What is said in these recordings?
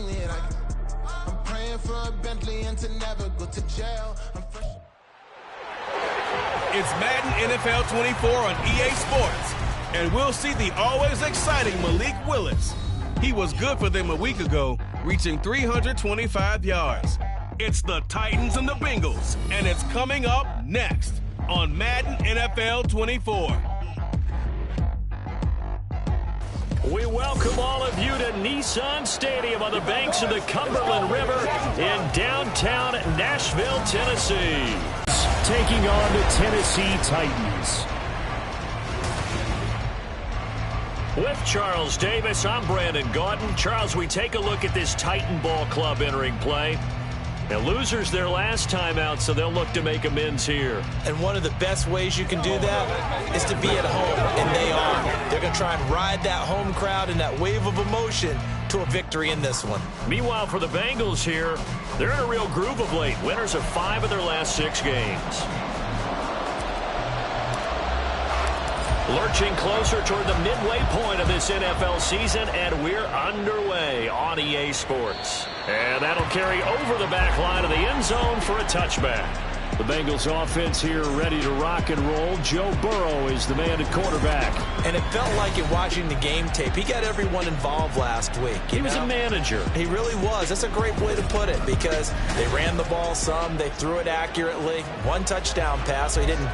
lonely and I'm praying for a Bentley and to never go to jail. It's Madden NFL 24 on EA Sports, and we'll see the always exciting Malik Willis. He was good for them a week ago, reaching 325 yards. It's the Titans and the Bengals, and it's coming up next on Madden NFL 24. We welcome all of you to Nissan Stadium on the banks of the Cumberland River in downtown Nashville, Tennessee. Taking on the Tennessee Titans. With Charles Davis, I'm Brandon Gaudin. Charles, we take a look at this Titan Ball Club entering play. Now, losers their last time out, so they'll look to make amends here. And one of the best ways you can do that is to be at home, and they are. They're going to try and ride that home crowd and that wave of emotion to a victory in this one. Meanwhile, for the Bengals here, they're in a real groove of late. Winners of 5 of their last 6 games. Lurching closer toward the midway point of this NFL season, and we're underway on EA Sports. And that'll carry over the back line of the end zone for a touchback. The Bengals offense here ready to rock and roll. Joe Burrow is the man at quarterback. And it felt like it watching the game tape. He got everyone involved last week. He was a manager. He really was. That's a great way to put it because they ran the ball some. They threw it accurately. 1 touchdown pass, so he didn't,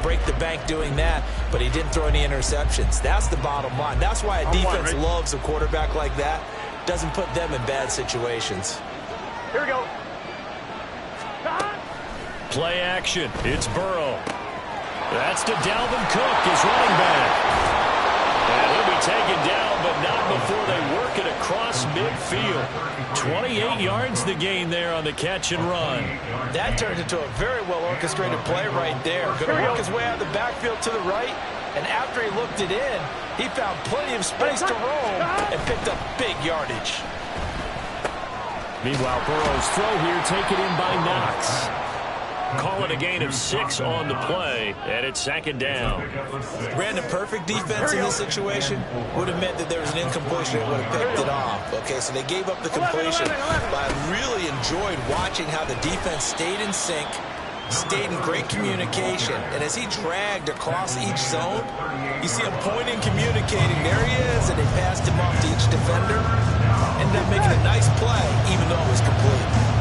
break the bank doing that, but he didn't throw any interceptions. That's the bottom line. That's why a defense loves a quarterback like that. Doesn't put them in bad situations. Here we go. Play action. It's Burrow. That's to Dalvin Cook, his running back. And he'll be taken down, but not before they work it across midfield. 28 yards the gain there on the catch and run. That turned into a very well-orchestrated play right there. Going to work his way out of the backfield to the right, and after he looked it in, he found plenty of space to roam and picked up big yardage. Meanwhile, Burrow's throw here taken in by Knox. Call it a gain of 6 on the play, and it's 2nd down. Brandon, perfect defense in this situation would have meant that there was an incompletion that would have picked it off. Okay, so they gave up the completion, but I really enjoyed watching how the defense stayed in sync, stayed in great communication, and as he dragged across each zone, you see him pointing, communicating. There he is, and they passed him off to each defender. Ended up making a nice play, even though it was complete.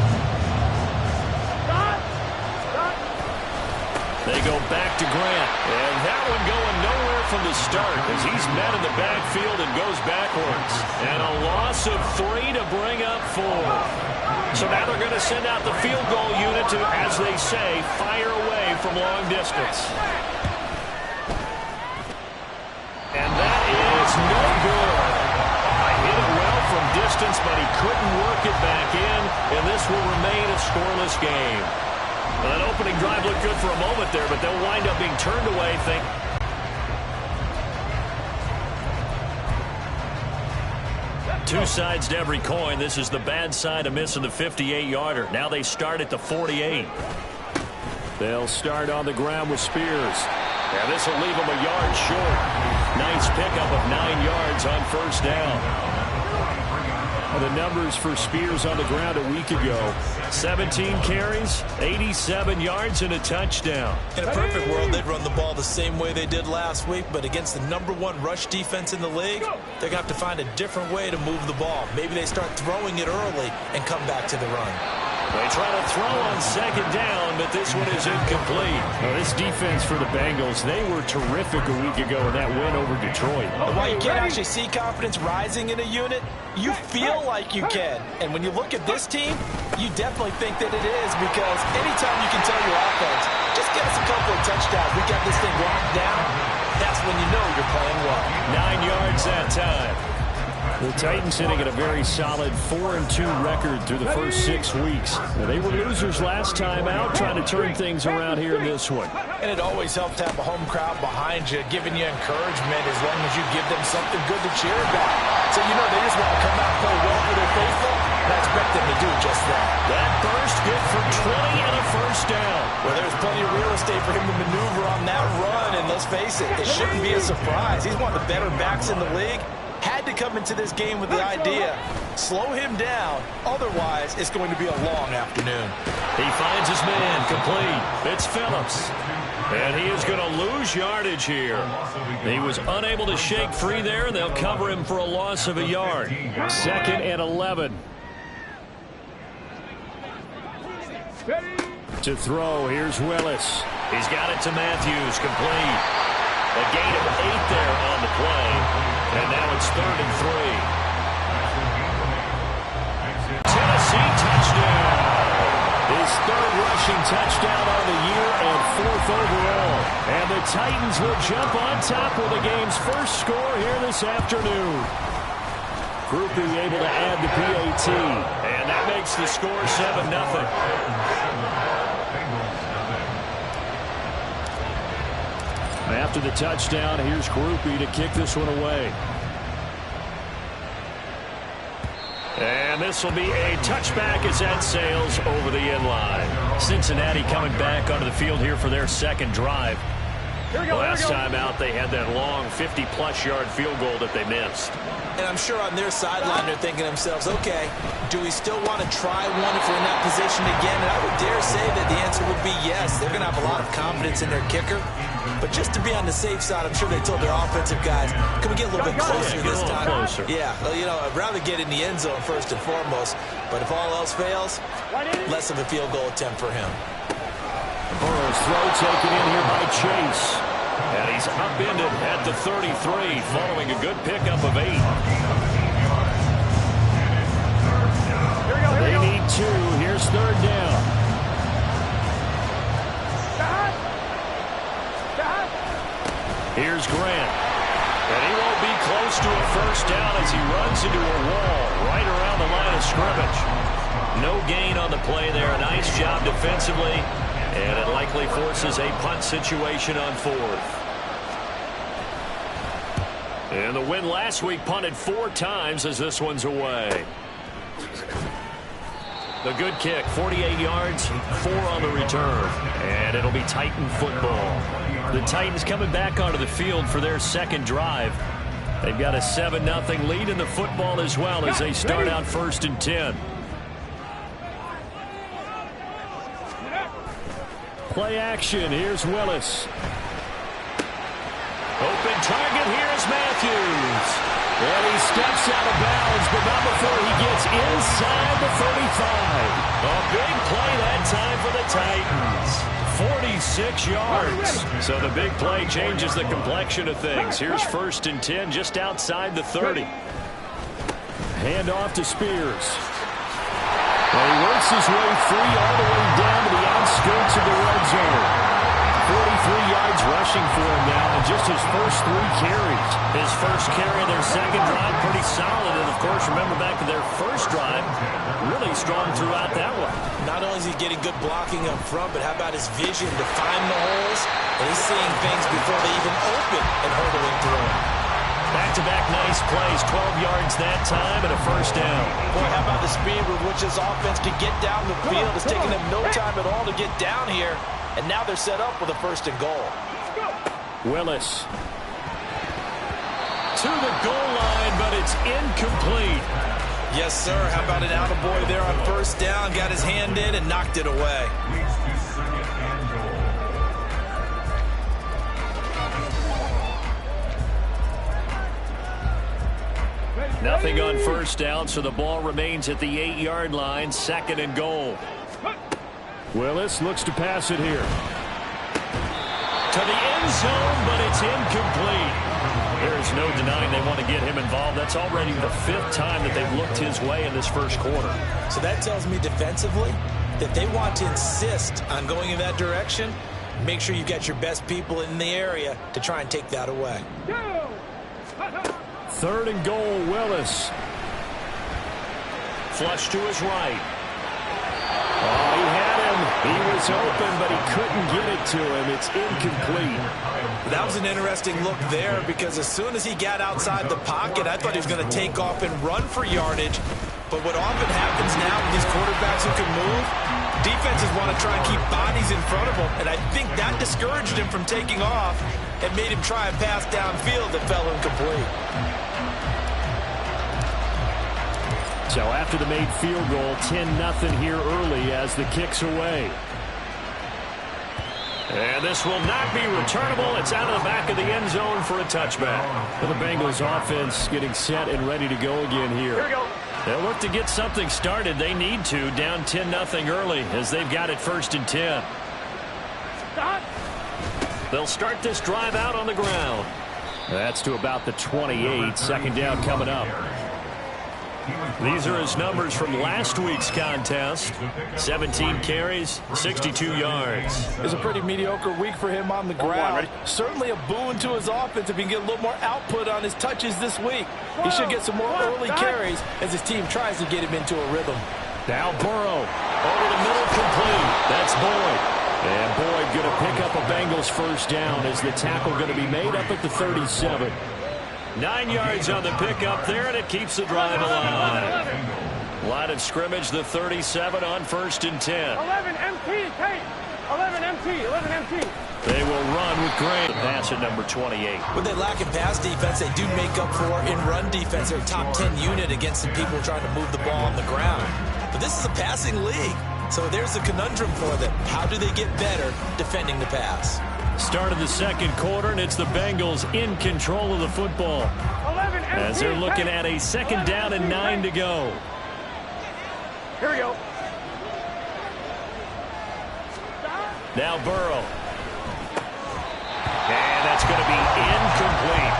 They go back to Grant, and that one going nowhere from the start as he's met in the backfield and goes backwards. And a loss of 3 to bring up 4. So now they're going to send out the field goal unit to, as they say, fire away from long distance. And that is no good. I hit it well from distance, but he couldn't work it back in, and this will remain a scoreless game. Well, that opening drive looked good for a moment there, but they'll wind up being turned away. Two sides to every coin. This is the bad side of missing the 58-yarder. Now they start at the 48. They'll start on the ground with Spears. And this will leave them a yard short. Nice pickup of 9 yards on 1st down. The numbers for Spears on the ground a week ago. 17 carries, 87 yards, and a touchdown. In a perfect world, they'd run the ball the same way they did last week, but against the #1 rush defense in the league, they're going to have to find a different way to move the ball. Maybe they start throwing it early and come back to the run. They try to throw on 2nd down, but this one is incomplete. Well, this defense for the Bengals, they were terrific a week ago in that win over Detroit. And while you can't actually see confidence rising in a unit, you feel like you can. And when you look at this team, you definitely think that it is, because anytime you can tell your offense, just get us a couple of touchdowns, we got this thing locked down, that's when you know you're playing well. 9 yards that time. The Titans sitting at a very solid 4-2 record through the first 6 weeks. Now, they were losers last time out, trying to turn things around here in this one. And it always helps to have a home crowd behind you, giving you encouragement as long as you give them something good to cheer about. So, they just want to come out and play well for their faithful, and I expect them to do just that. That burst good for 20 and a 1st down. Well, there's plenty of real estate for him to maneuver on that run, and let's face it, it shouldn't be a surprise. He's one of the better backs in the league. had to come into this game with the idea, slow him down, otherwise it's going to be a long afternoon. He finds his man, complete. It's Phillips. And he is going to lose yardage here. He was unable to shake free there, and they'll cover him for a loss of a yard. 2nd and 11. To throw, here's Willis. He's got it to Matthews, complete. A gain of 8 there on the play. And now it's 3rd and 3. Tennessee touchdown. His 3rd rushing touchdown on the year and 4th overall. And the Titans will jump on top with the game's first score here this afternoon. Groupie able to add the PAT. And that makes the score 7-0. After the touchdown, here's Groupie to kick this one away. And this will be a touchback as that sails over the end line. Cincinnati coming back onto the field here for their 2nd drive. Last time out, they had that long 50-plus yard field goal that they missed. And I'm sure on their sideline they're thinking to themselves, okay, do we still want to try one if we're in that position again? And I would dare say that the answer would be yes. They're going to have a lot of confidence in their kicker. But just to be on the safe side, I'm sure they told their offensive guys, can we get a little bit closer this time? Closer. Yeah, well, you know, I'd rather get in the end zone first and foremost. But if all else fails, less of a field goal attempt for him. Burrow's throw taken in here by Chase. And he's upended at the 33 following a good pickup of 8. They need 2. Here's 3rd down. Here's Grant. And he won't be close to a first down as he runs into a wall right around the line of scrimmage. No gain on the play there. A nice job defensively. And it likely forces a punt situation on 4th. And the win last week punted 4 times as this one's away. The good kick, 48 yards, 4 on the return. And it'll be Titan football. The Titans coming back onto the field for their 2nd drive. They've got a 7-0 lead in the football as well as they start out 1st and 10. Play action. Here's Willis. Open target. Here's Matthews. And he steps out of bounds, but not before he gets inside the 35. A big play that time for the Titans. 46 yards. So the big play changes the complexion of things. Here's 1st and 10 just outside the 30. Hand off to Spears. And he works his way free all the way down to the outskirts of the red zone. 43 yards rushing for him now in just his first 3 carries. His first carry of their 2nd drive, pretty solid. And, of course, remember back to their first drive, really strong throughout that one. Not only is he getting good blocking up front, but how about his vision to find the holes? And he's seeing things before they even open and hurdling through them. Back-to-back nice plays, 12 yards that time and a first down. Boy, how about the speed with which this offense can get down the field? It's taking them no time at all to get down here. And now they're set up with a 1st and goal. Willis. To the goal line, but it's incomplete. Yes, sir. How about an attaboy there on 1st down? Got his hand in and knocked it away. Nothing on 1st down, so the ball remains at the 8-yard line, 2nd and goal. Willis looks to pass it here. To the end zone, but it's incomplete. There's no denying they want to get him involved. That's already the 5th time that they've looked his way in this first quarter. So that tells me defensively that they want to insist on going in that direction. Make sure you've got your best people in the area to try and take that away. 3rd and goal, Willis. Flush to his right. Oh, he had him. He was open, but he couldn't get it to him. It's incomplete. That was an interesting look there because as soon as he got outside the pocket, I thought he was going to take off and run for yardage. But what often happens now with these quarterbacks who can move, defenses want to try and keep bodies in front of them. And I think that discouraged him from taking off and made him try a pass downfield that fell incomplete. So after the made field goal, 10-0 here early as the kick's away. And this will not be returnable. It's out of the back of the end zone for a touchback. The Bengals offense getting set and ready to go again here. Here we go. They'll look to get something started. They need to, down 10-0 early as they've got it 1st and 10. Stop. They'll start this drive out on the ground. That's to about the 28. 2nd down coming up. These are his numbers from last week's contest. 17 carries, 62 yards. It was a pretty mediocre week for him on the ground. Certainly a boon to his offense if he can get a little more output on his touches this week. He should get some more early carries as his team tries to get him into a rhythm. Now Burrow over the middle, complete. That's Boyd. And Boyd going to pick up a Bengals 1st down as the tackle going to be made up at the 37. 9 yards on the pickup there, and it keeps the drive alive. Line of scrimmage, the 37 on 1st and 10. 11 MT, Tate. 11 MT, 11 MT. They will run with Gray. Pass at number 28. What they lack in pass defense, they do make up for in run defense. They're a top 10 unit against the people trying to move the ball on the ground. But this is a passing league, so there's a conundrum for them. How do they get better defending the pass? Start of the 2nd quarter, and it's the Bengals in control of the football. 11 MT, as they're looking at a 2nd down and 9 to go. Here we go. Now Burrow. And that's going to be incomplete.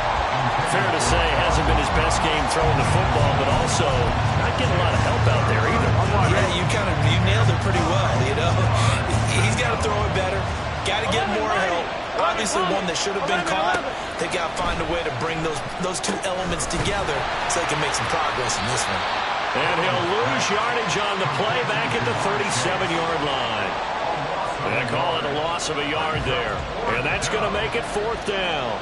Fair to say, hasn't been his best game throwing the football, but also not getting a lot of help out there either. Yeah, you nailed it pretty well, you know. He's got to throw it better. Got to get more help. Obviously one that should have been caught. They got to find a way to bring those two elements together so they can make some progress in this one. And he'll lose yardage on the play back at the 37-yard line. They call it a loss of a yard there. And that's going to make it 4th down.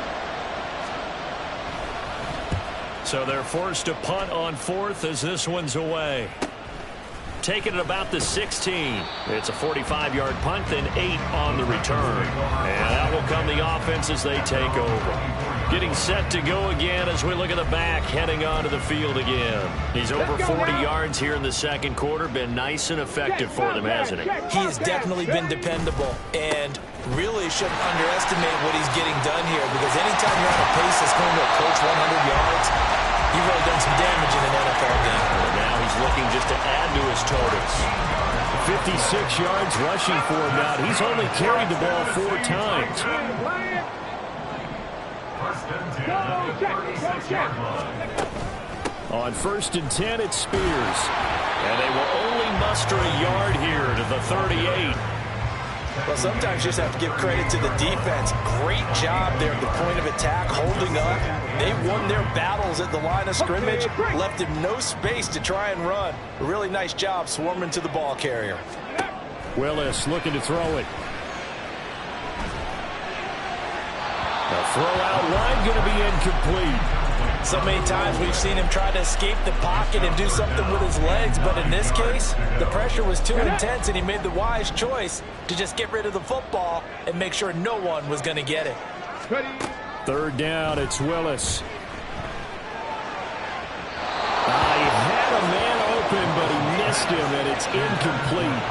So they're forced to punt on 4th as this one's away. Taking it about the 16. It's a 45-yard punt, then 8 on the return. And out will come the offense as they take over. Getting set to go again as we look at the back, heading onto the field again. He's over 40 yards here in the 2nd quarter. Been nice and effective for them, hasn't he? He has definitely been dependable and really shouldn't underestimate what he's getting done here, because anytime you're on a pace that's going to approach 100 yards, you've really done some damage in an NFL game. And now he's looking just to add to his totals. 56 yards rushing for him now. He's only carried the ball 4 times. On 1st and 10, it's Spears. And they will only muster a yard here to the 38. Well, sometimes you just have to give credit to the defense. Great job there at the point of attack, holding up. They won their battles at the line of scrimmage, left him no space to try and run. A really nice job swarming to the ball carrier. Willis looking to throw it. The throw out line going to be incomplete. So many times we've seen him try to escape the pocket and do something with his legs, but in this case, the pressure was too intense and he made the wise choice to just get rid of the football and make sure no one was going to get it. 3rd down, it's Willis. He had a man open, but he missed him, and it's incomplete.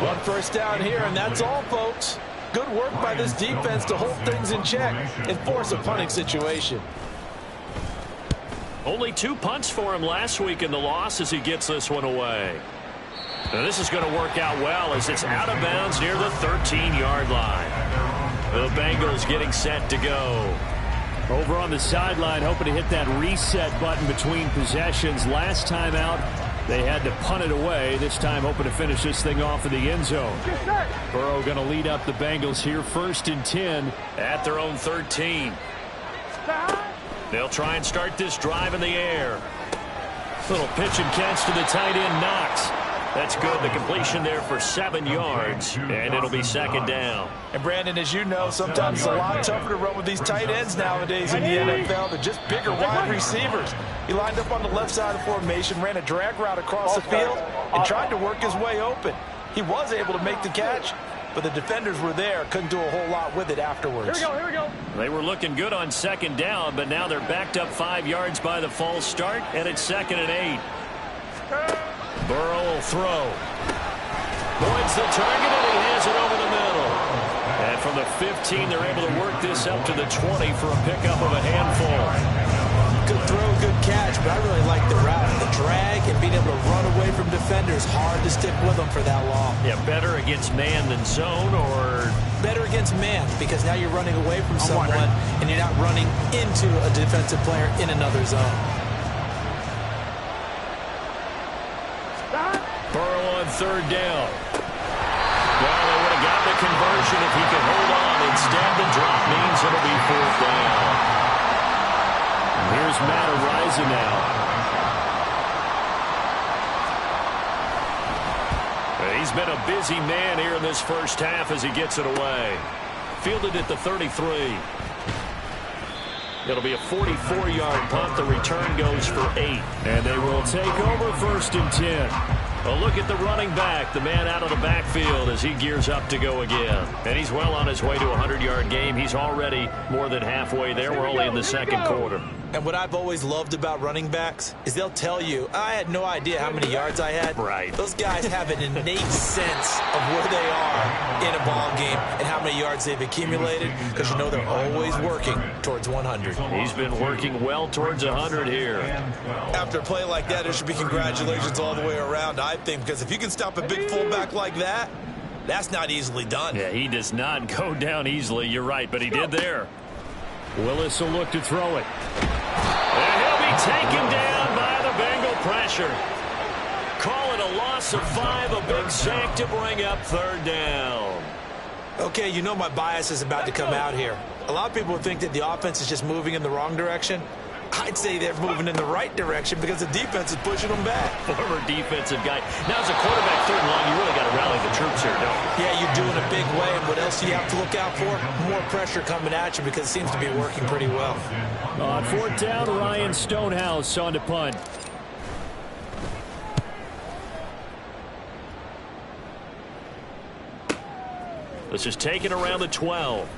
1 first down here, and that's all, folks. Good work by this defense to hold things in check and force a punting situation. Only 2 punts for him last week in the loss as he gets this one away. Now this is going to work out well as it's out of bounds near the 13-yard line. The Bengals getting set to go. Over on the sideline, hoping to hit that reset button between possessions. Last time out, they had to punt it away. This time hoping to finish this thing off in the end zone. Burrow going to lead up the Bengals here 1st and 10 at their own 13. They'll try and start this drive in the air. Little pitch and catch to the tight end, Knox. That's good. The completion there for 7 yards, and it'll be 2nd down. And Brandon, as you know, sometimes it's a lot tougher to run with these tight ends nowadays in the NFL. They're just bigger wide receivers. He lined up on the left side of the formation, ran a drag route across the field, and tried to work his way open. He was able to make the catch, but the defenders were there, couldn't do a whole lot with it afterwards. Here we go. They were looking good on 2nd down, but now they're backed up 5 yards by the false start, and it's 2nd and 8. Burrow will throw. Boyd's the target, and he has it over the middle. And from the 15, they're able to work this up to the 20 for a pickup of a handful. Good throw, good catch, but I really like the route. The drag and being able to run away from defenders, hard to stick with them for that long. Yeah, better against man than zone, or better against man, because now you're running away from someone and you're not running into a defensive player in another zone. Burrow on third down. Well, they would have gotten the conversion if he could hold on. Instead, the drop means it'll be fourth down. Here's Matt Ariza now. He's been a busy man here in this first half as he gets it away. Fielded at the 33. It'll be a 44-yard punt. The return goes for 8. And they will take over first and 10. A look at the running back, the man out of the backfield as he gears up to go again. And he's well on his way to a 100-yard game. He's already more than halfway there. We're only in the second quarter. And what I've always loved about running backs is they'll tell you, I had no idea how many yards I had. Right. Those guys have an innate sense of where they are in a ball game and how many yards they've accumulated, because you know they're always working towards 100. He's been working well towards 100 here. After a play like that, there should be congratulations all the way around, I think, because if you can stop a big fullback like that, that's not easily done. Yeah, he does not go down easily. You're right, but he did there. Willis will look to throw it. And he'll be taken down by the Bengal pressure. Call it a loss of 5, a big sack to bring up third down. Okay, you know my bias is about to come out here. A lot of people would think that the offense is just moving in the wrong direction. I'd say they're moving in the right direction because the defense is pushing them back. Former defensive guy. Now, as a quarterback third and long, you really got to rally the troops here, don't you? Yeah, you're doing a big way, and what else do you have to look out for? More pressure coming at you because it seems to be working pretty well. On fourth down, Ryan Stonehouse on to punt. This is taken around the 12.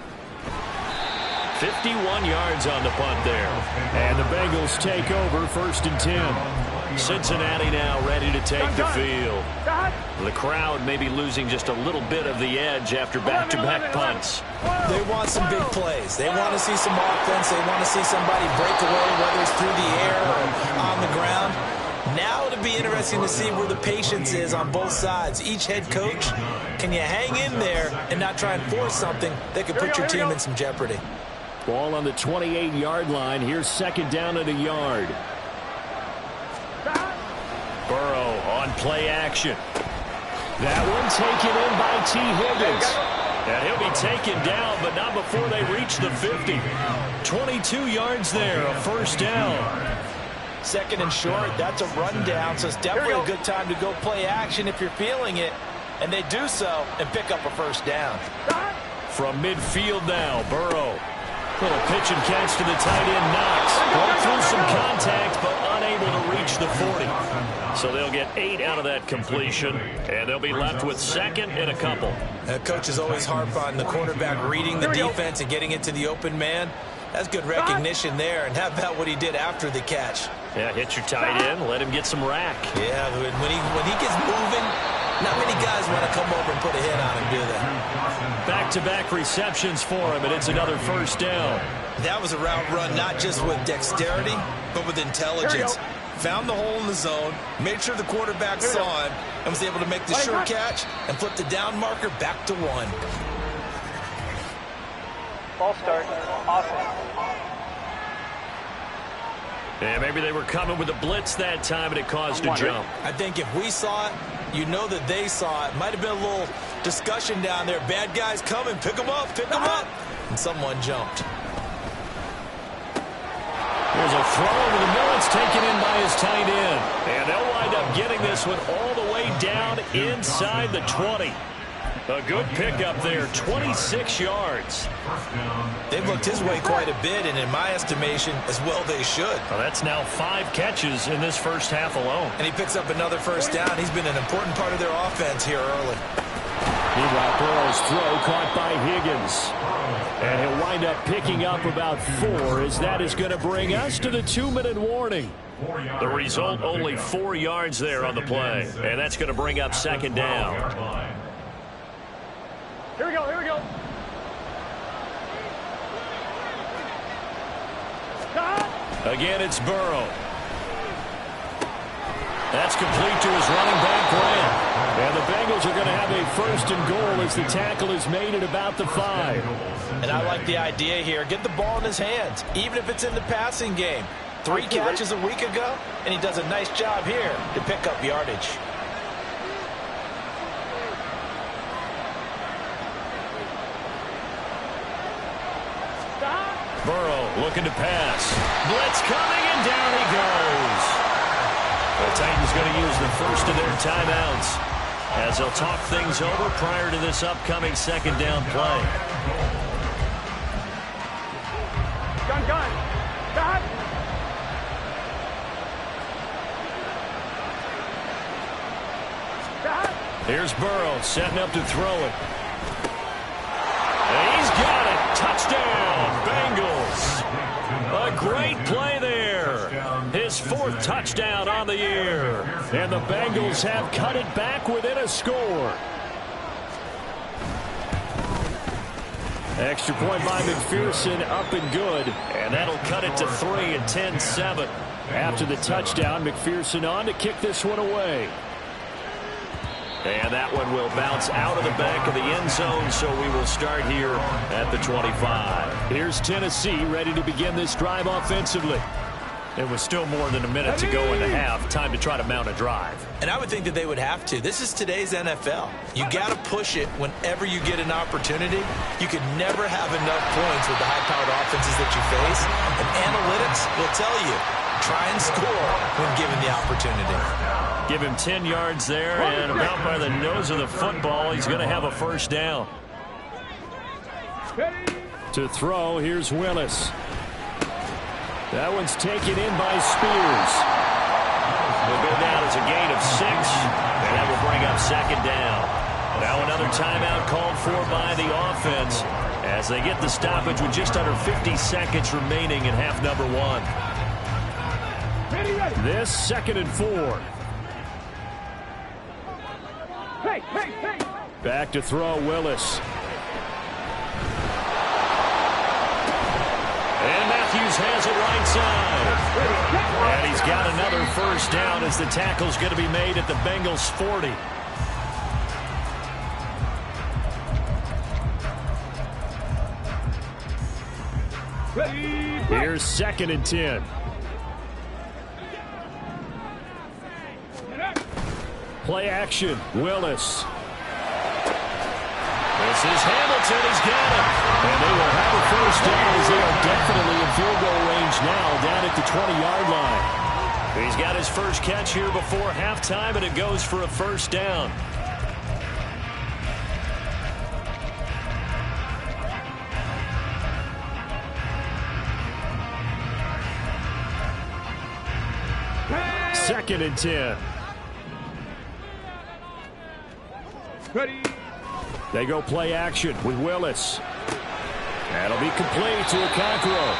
51 yards on the punt there. And the Bengals take over first and 10. Cincinnati now ready to take the field. The crowd may be losing just a little bit of the edge after back-to-back punts. They want some big plays. They want to see some offense. They want to see somebody break away, whether it's through the air or on the ground. Now it'll be interesting to see where the patience is on both sides. Each head coach, can you hang in there and not try and force something that could put your team in some jeopardy? Ball on the 28-yard line. Here's second down at a yard. Burrow on play action. That one taken in by T. Higgins. And he'll be taken down, but not before they reach the 50. 22 yards there, a first down. Second and short, that's a rundown, so it's definitely a good time to go play action if you're feeling it. And they do so and pick up a first down. From midfield now, Burrow. Little pitch and catch to the tight end, Knox. Broke through some contact, but unable to reach the 40. So they'll get 8 out of that completion, and they'll be left with second and a couple. Coaches always harp on the quarterback reading the defense and getting into the open man. That's good recognition there. And how about what he did after the catch? Yeah, hit your tight end, let him get some rack. Yeah, when he gets moving, not many guys want to come over and put a hit on him, do they? Back-to-back receptions for him, and it's another first down. That was a route run not just with dexterity, but with intelligence. Found the hole in the zone, made sure the quarterback saw him, and was able to make the sure catch and flip the down marker back to 1. Ball start. Awesome. Yeah, maybe they were coming with a blitz that time, and it caused a jump. I think if we saw it, you know that they saw it. Might have been a little discussion down there. Bad guys coming, pick them up, pick them up. And someone jumped. There's a throw over the middle. It's taken in by his tight end. And they'll wind up getting this one all the way down inside the 20. A good pickup there, 26 yards. They've looked his way quite a bit, and in my estimation, as well they should. Well, that's now 5 catches in this first half alone. And he picks up another first down. He's been an important part of their offense here early. Meanwhile, Burrow's throw caught by Higgins. And he'll wind up picking up about 4, as that is going to bring us to the 2-minute warning. The result, only 4 yards there on the play. And that's going to bring up second down. Here we go, here we go. Again, it's Burrow. That's complete to his running back, Grant. And the Bengals are going to have a 1st and goal as the tackle is made at about the 5. And I like the idea here. Get the ball in his hands, even if it's in the passing game. 3 catches a week ago, and he does a nice job here to pick up yardage. Burrow looking to pass. Blitz coming, and down he goes. The Titans going to use the first of their timeouts as they'll talk things over prior to this upcoming second down play. Gun. Got. Here's Burrow setting up to throw it. And he's got it. Touchdown, Bengals. A great play there. His 4th touchdown on the year. And the Bengals have cut it back within a score. Extra point by McPherson, up and good. And that'll cut it to 3 and 10-7. After the touchdown, McPherson on to kick this one away. And that one will bounce out of the back of the end zone, so we will start here at the 25. Here's Tennessee ready to begin this drive offensively. It was still more than a minute to go in the half. Time to try to mount a drive. And I would think that they would have to. This is today's NFL. You got to push it whenever you get an opportunity. You could never have enough points with the high-powered offenses that you face. And analytics will tell you, try and score when given the opportunity. Give him 10 yards there, and about by the nose of the football, he's going to have a 1st down. To throw, here's Willis. That one's taken in by Spears. Will go down as a gain of 6, and that will bring up second down. Now another timeout called for by the offense as they get the stoppage with just under 50 seconds remaining in half number 1. This 2nd and 4. Hey. Back to throw, Willis. And Matthews has it right side. And he's got another 1st down as the tackle's going to be made at the Bengals 40. Here's 2nd and 10. Play action, Willis. This is Hamilton, he's got it. And they will have a 1st down as they are definitely in field goal range now down at the 20-yard line. He's got his first catch here before halftime, and it goes for a 1st down. Second and 10. Ready. They go play action with Willis. That'll be complete to Okonkwo.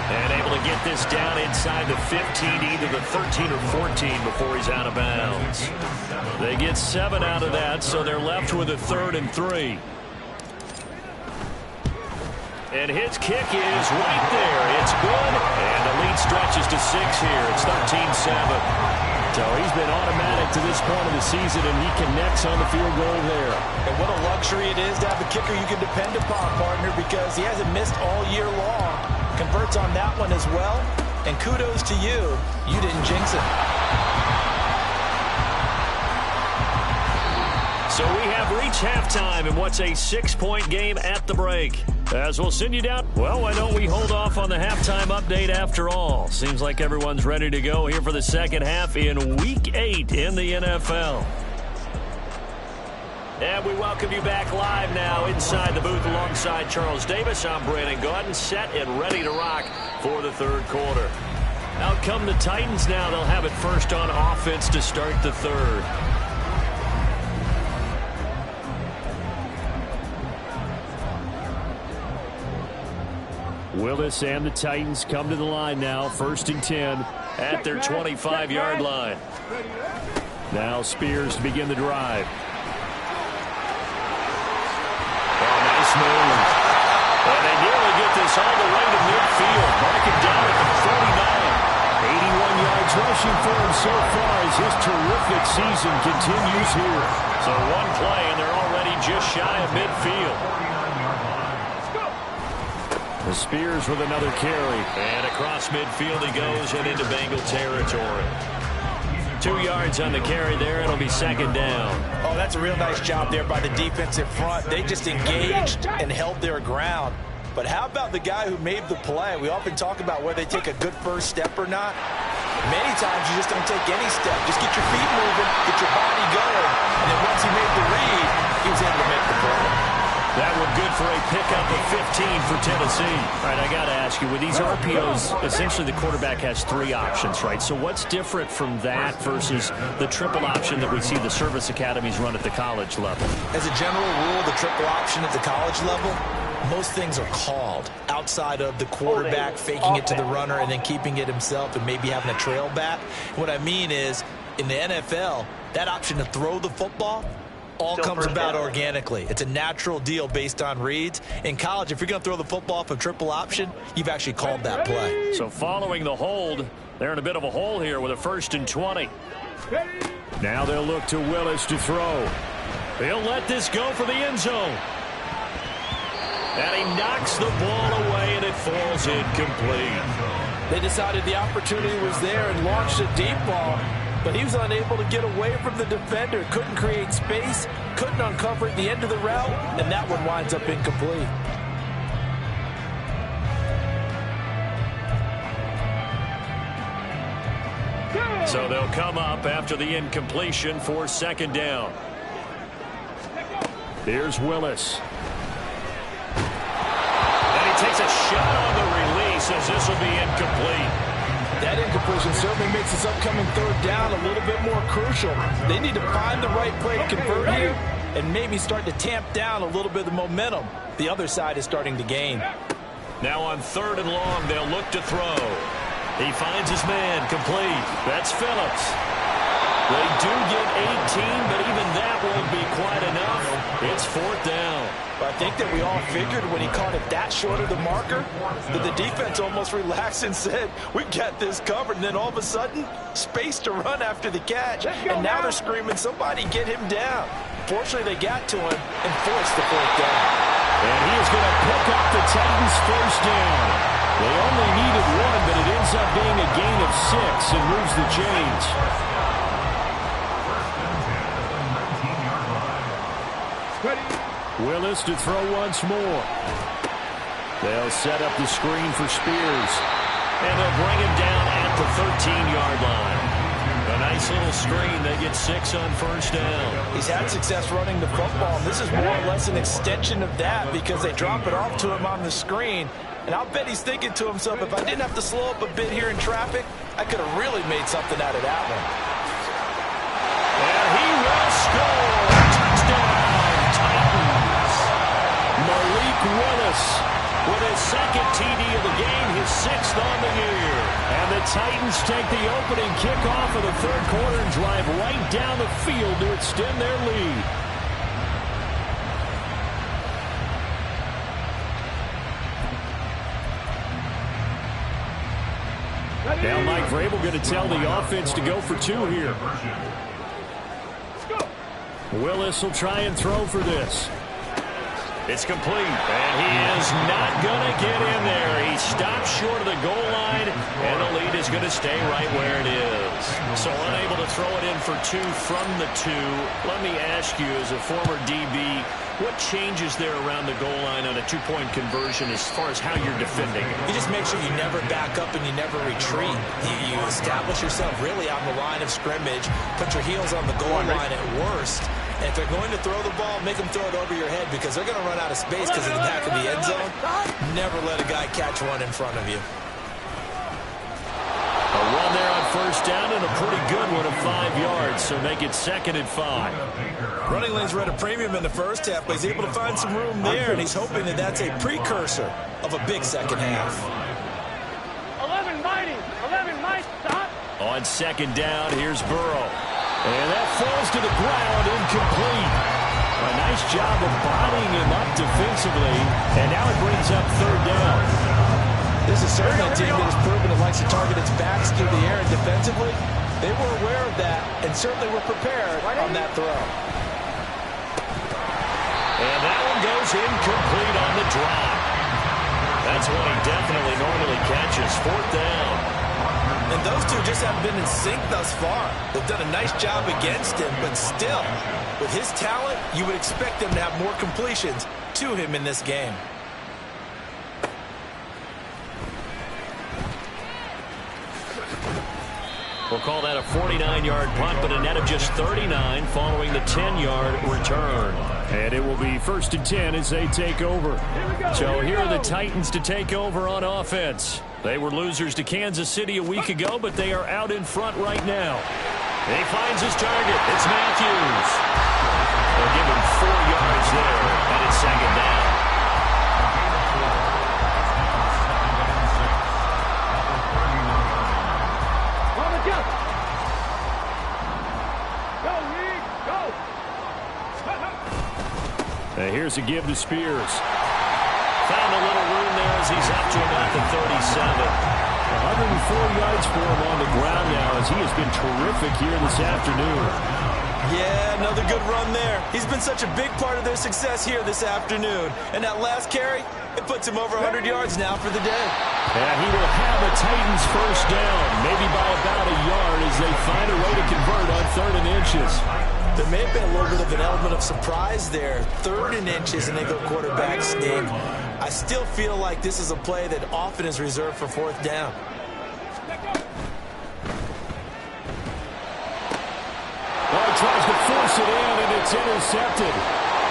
And able to get this down inside the 15, either the 13 or 14 before he's out of bounds. They get 7 out of that, so they're left with a 3rd and 3. And his kick is right there. It's good, and the lead stretches to 6 here. It's 13-7. So he's been automatic to this point of the season, and he connects on the field goal there. And what a luxury it is to have a kicker you can depend upon, partner, because he hasn't missed all year long. Converts on that one as well. And kudos to you. You didn't jinx it. So we have reached halftime in what's a 6-point game at the break. As we'll send you down. Well, why don't we hold off on the halftime update after all? Seems like everyone's ready to go here for the second half in Week 8 in the NFL. And we welcome you back live now inside the booth alongside Charles Davis. I'm Brandon Gaudin, set and ready to rock for the 3rd quarter. Out come the Titans now. They'll have it first on offense to start the 3rd. Willis and the Titans come to the line now. 1st and 10 at their 25-yard line. Now Spears to begin the drive. Oh, nice move. And they nearly get this all the way to midfield. Mark it down at the 49. 81 yards rushing for him so far as his terrific season continues here. So one play, and they're already just shy of midfield. The Spears with another carry. And across midfield he goes and into Bengal territory. 2 yards on the carry there. It'll be 2nd down. Oh, that's a real nice job there by the defensive front. They just engaged and held their ground. But how about the guy who made the play? We often talk about whether they take a good first step or not. Many times you just don't take any step. Just get your feet moving, get your body going. And then once he made the read, he was able to make the play. That one good for a pickup of 15 for Tennessee. All right, I got to ask you, with these RPOs, essentially the quarterback has 3 options, right? So what's different from that versus the triple option that we see the service academies run at the college level? As a general rule, the triple option at the college level, most things are called outside of the quarterback faking it to the runner and then keeping it himself and maybe having a trail back. What I mean is, in the NFL, that option to throw the football all comes about organically. It's a natural deal based on reads. In college, if you're going to throw the football off a triple option, you've actually called that play. So following the hold, they're in a bit of a hole here with a 1st and 20. Now they'll look to Willis to throw. He'll let this go for the end zone. And he knocks the ball away, and it falls incomplete. They decided the opportunity was there and launched a deep ball. But he was unable to get away from the defender. Couldn't create space, couldn't uncover at the end of the route, and that one winds up incomplete. So they'll come up after the incompletion for 2nd down. Here's Willis. And he takes a shot on the release as this will be incomplete. That incompletion certainly makes this upcoming 3rd down a little bit more crucial. They need to find the right play to convert here and maybe start to tamp down a little bit of the momentum the other side is starting to gain. Now on 3rd and long, they'll look to throw. He finds his man, complete. That's Phillips. They do get 18, but even that won't be quite enough. It's 4th down. I think that we all figured when he caught it that short of the marker that the defense almost relaxed and said, we got this covered. And then all of a sudden, space to run after the catch. And now they're screaming, somebody get him down. Fortunately, they got to him and forced the 4th down. And he is going to pick up the Titans' 1st down. They only needed 1, but it ends up being a gain of 6 and moves the chains. Willis to throw once more. They'll set up the screen for Spears. And they'll bring him down at the 13-yard line. A nice little screen. They get 6 on 1st down. He's had success running the football, and this is more or less an extension of that because they drop it off to him on the screen. And I'll bet he's thinking to himself, if I didn't have to slow up a bit here in traffic, I could have really made something out of that one. And he will score. Touchdown, Titans. Malik Willis with his 2nd TD of the game, his 6th on the year. And the Titans take the opening kickoff of the 3rd quarter and drive right down the field to extend their lead. Now Mike Vrabel going to tell the offense to go for 2 here. Willis will try and throw for this. It's complete, and he is not going to get in there. He stops short of the goal line, and the lead is going to stay right where it is. So unable to throw it in for 2 from the 2. Let me ask you, as a former DB, what changes there around the goal line on a 2-point conversion as far as how you're defending? You just make sure you never back up and you never retreat. You establish yourself really on the line of scrimmage, put your heels on the goal line at worst. And if they're going to throw the ball, make them throw it over your head because they're going to run out of space because of the back of the end zone. Never let a guy catch one in front of you. A run there on first down and a pretty good one of 5 yards, so make it 2nd and 5. Running lanes were at a premium in the first half, but he's able to find some room there, and he's hoping that that's a precursor of a big second half. 11 mighty, stop. On 2nd down, here's Burrow. And that falls to the ground, incomplete. A nice job of bodying him up defensively, and now it brings up 3rd down. This is certainly a team that has proven it likes to target its backs through the air, and defensively, they were aware of that and certainly were prepared on that throw. And that one goes incomplete on the drop. That's one he definitely normally catches. 4th down. And those two just haven't been in sync thus far. They've done a nice job against him, but still, with his talent, you would expect them to have more completions to him in this game. We'll call that a 49-yard punt, but a net of just 39 following the 10-yard return. And it will be 1st and 10 as they take over. So here are the Titans to take over on offense. They were losers to Kansas City a week ago, but they are out in front right now. He finds his target. It's Matthews. They'll give him 4 yards there, and it's 2nd down. Here's a give to Spears. Found a little room there as he's up to about the 37. 104 yards for him on the ground now as he has been terrific here this afternoon. Yeah, another good run there. He's been such a big part of their success here this afternoon. And that last carry, it puts him over 100 yards now for the day. And he will have a Titans first down, maybe by about a yard as they find a way to convert on 3rd and inches. There may have been a little bit of an element of surprise there. 3rd and inches, and they go quarterback sneak. I still feel like this is a play that often is reserved for 4th down. Well, he tries to force it in, and it's intercepted.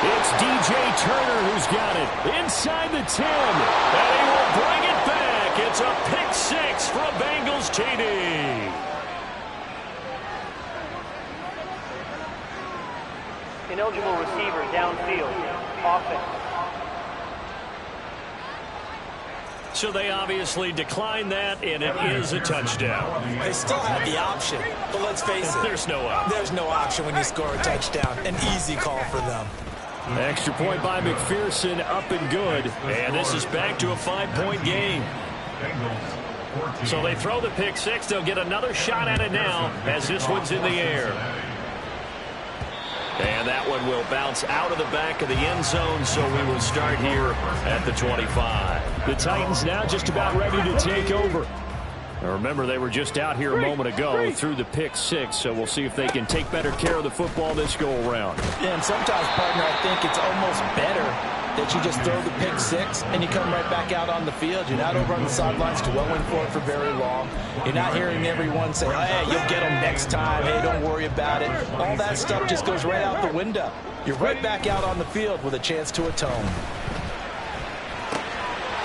It's DJ Turner who's got it inside the 10, and he will bring it back. It's a pick 6 from Bengals TD. Ineligible receiver downfield. Offense. So they obviously declined that, and it is a touchdown. They still have the option, but let's face it. There's no option. There's no option when you score a touchdown. An easy call for them. Extra point by McPherson, up and good. And this is back to a 5-point game. So they throw the pick 6. They'll get another shot at it now as this one's in the air. And that one will bounce out of the back of the end zone, so we will start here at the 25. The Titans now just about ready to take over. Now remember, they were just out here a moment ago through the pick 6, so we'll see if they can take better care of the football this go-around. Yeah, and sometimes, partner, I think it's almost better that you just throw the pick 6 and you come right back out on the field. You're not over on the sidelines dwelling for it for very long. You're not hearing everyone say, oh, hey, you'll get them next time. Hey, don't worry about it. All that stuff just goes right out the window. You're right back out on the field with a chance to atone.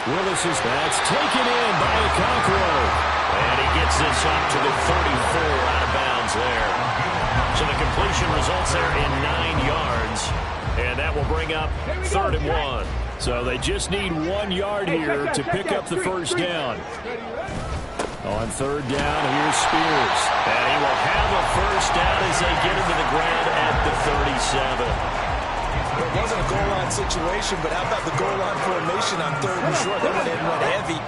Willis is that's taken in by Okonkwo. And he gets this up to the 34 out of bounds there. So the completion results there in 9 yards. And that will bring up 3rd and 1. So they just need 1 yard here to pick up the first down. On 3rd down, here's Spears. And he will have a first down as they get into the ground at the 37. It wasn't a goal line situation, but how about the goal line formation on 3rd and short? They went in, went heavy.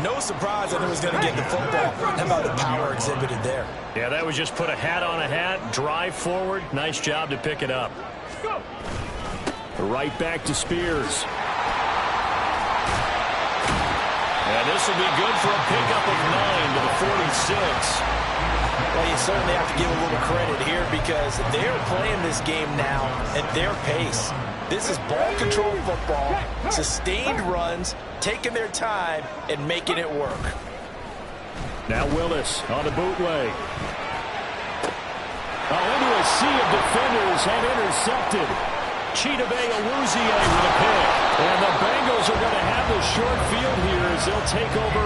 No surprise that he was going to get the football. How about the power exhibited there? Yeah, that was just put a hat on a hat, drive forward. Nice job to pick it up. Right back to Spears. And this will be good for a pickup of 9 to the 46. Well, you certainly have to give a little credit here because they're playing this game now at their pace. This is ball control football, sustained runs, taking their time, and making it work. Now Willis on the bootleg. Into a sea of defenders and intercepted. Chidobe Awuzie with a pick. And the Bengals are going to have the short field here as they'll take over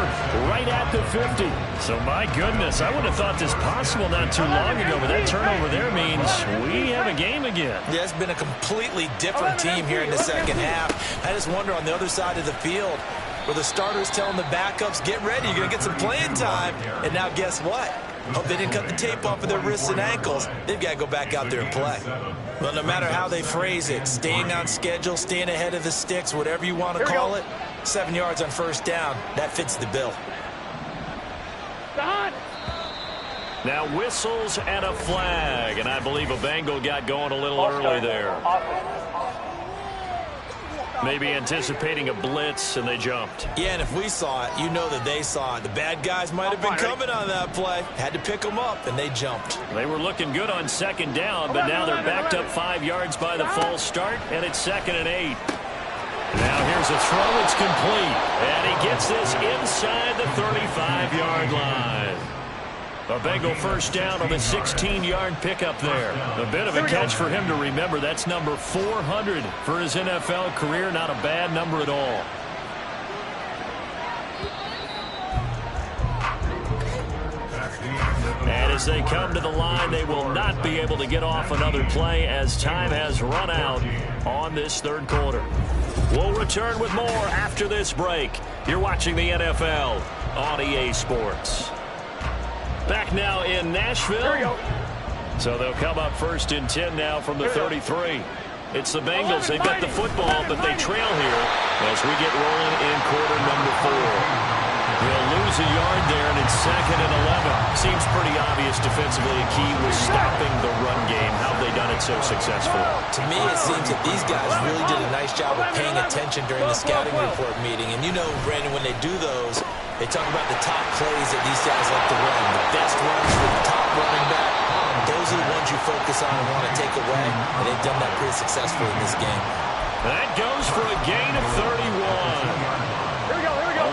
right at the 50. So, my goodness, I would have thought this possible not too long ago, but that turnover there means we have a game again. Yeah, it's been a completely different team here in the second half. I just wonder on the other side of the field where the starters telling the backups, get ready, you're going to get some playing time. And now guess what? Hope they didn't cut the tape off of their wrists and ankles. They've got to go back out there and play. Well, no matter how they phrase it, staying on schedule, staying ahead of the sticks, whatever you want to call it, 7 yards on first down, that fits the bill. Now whistles and a flag, and I believe a Bengal got going a little early there. Maybe anticipating a blitz, and they jumped. Yeah, and if we saw it, you know that they saw it. The bad guys might have been coming on that play. Had to pick them up, and they jumped. They were looking good on second down, but now they're backed up 5 yards by the false start, and it's 2nd and 8. Now here's a throw. It's complete, and he gets this inside the 35-yard line. A Bengal first down on the 16-yard pickup there. A bit of a catch for him to remember. That's number 400 for his NFL career. Not a bad number at all. And as they come to the line, they will not be able to get off another play as time has run out on this third quarter. We'll return with more after this break. You're watching the NFL on EA Sports. Back now in Nashville. So they'll come up 1st and 10 now from the 33. It's the Bengals. They've got the football, but they trail here as we get rolling in quarter number 4. They'll lose a yard there, and it's 2nd and 11. Seems pretty obvious defensively. A key was stopping the run game. How have they done it so successfully? To me, it seems that these guys really did a nice job of paying attention during the scouting report meeting. And you know, Brandon, when they do those, they talk about the top plays that these guys like to run. The best runs for the top running back. Those are the ones you focus on and want to take away. And they've done that pretty successfully in this game. That goes for a gain of 31.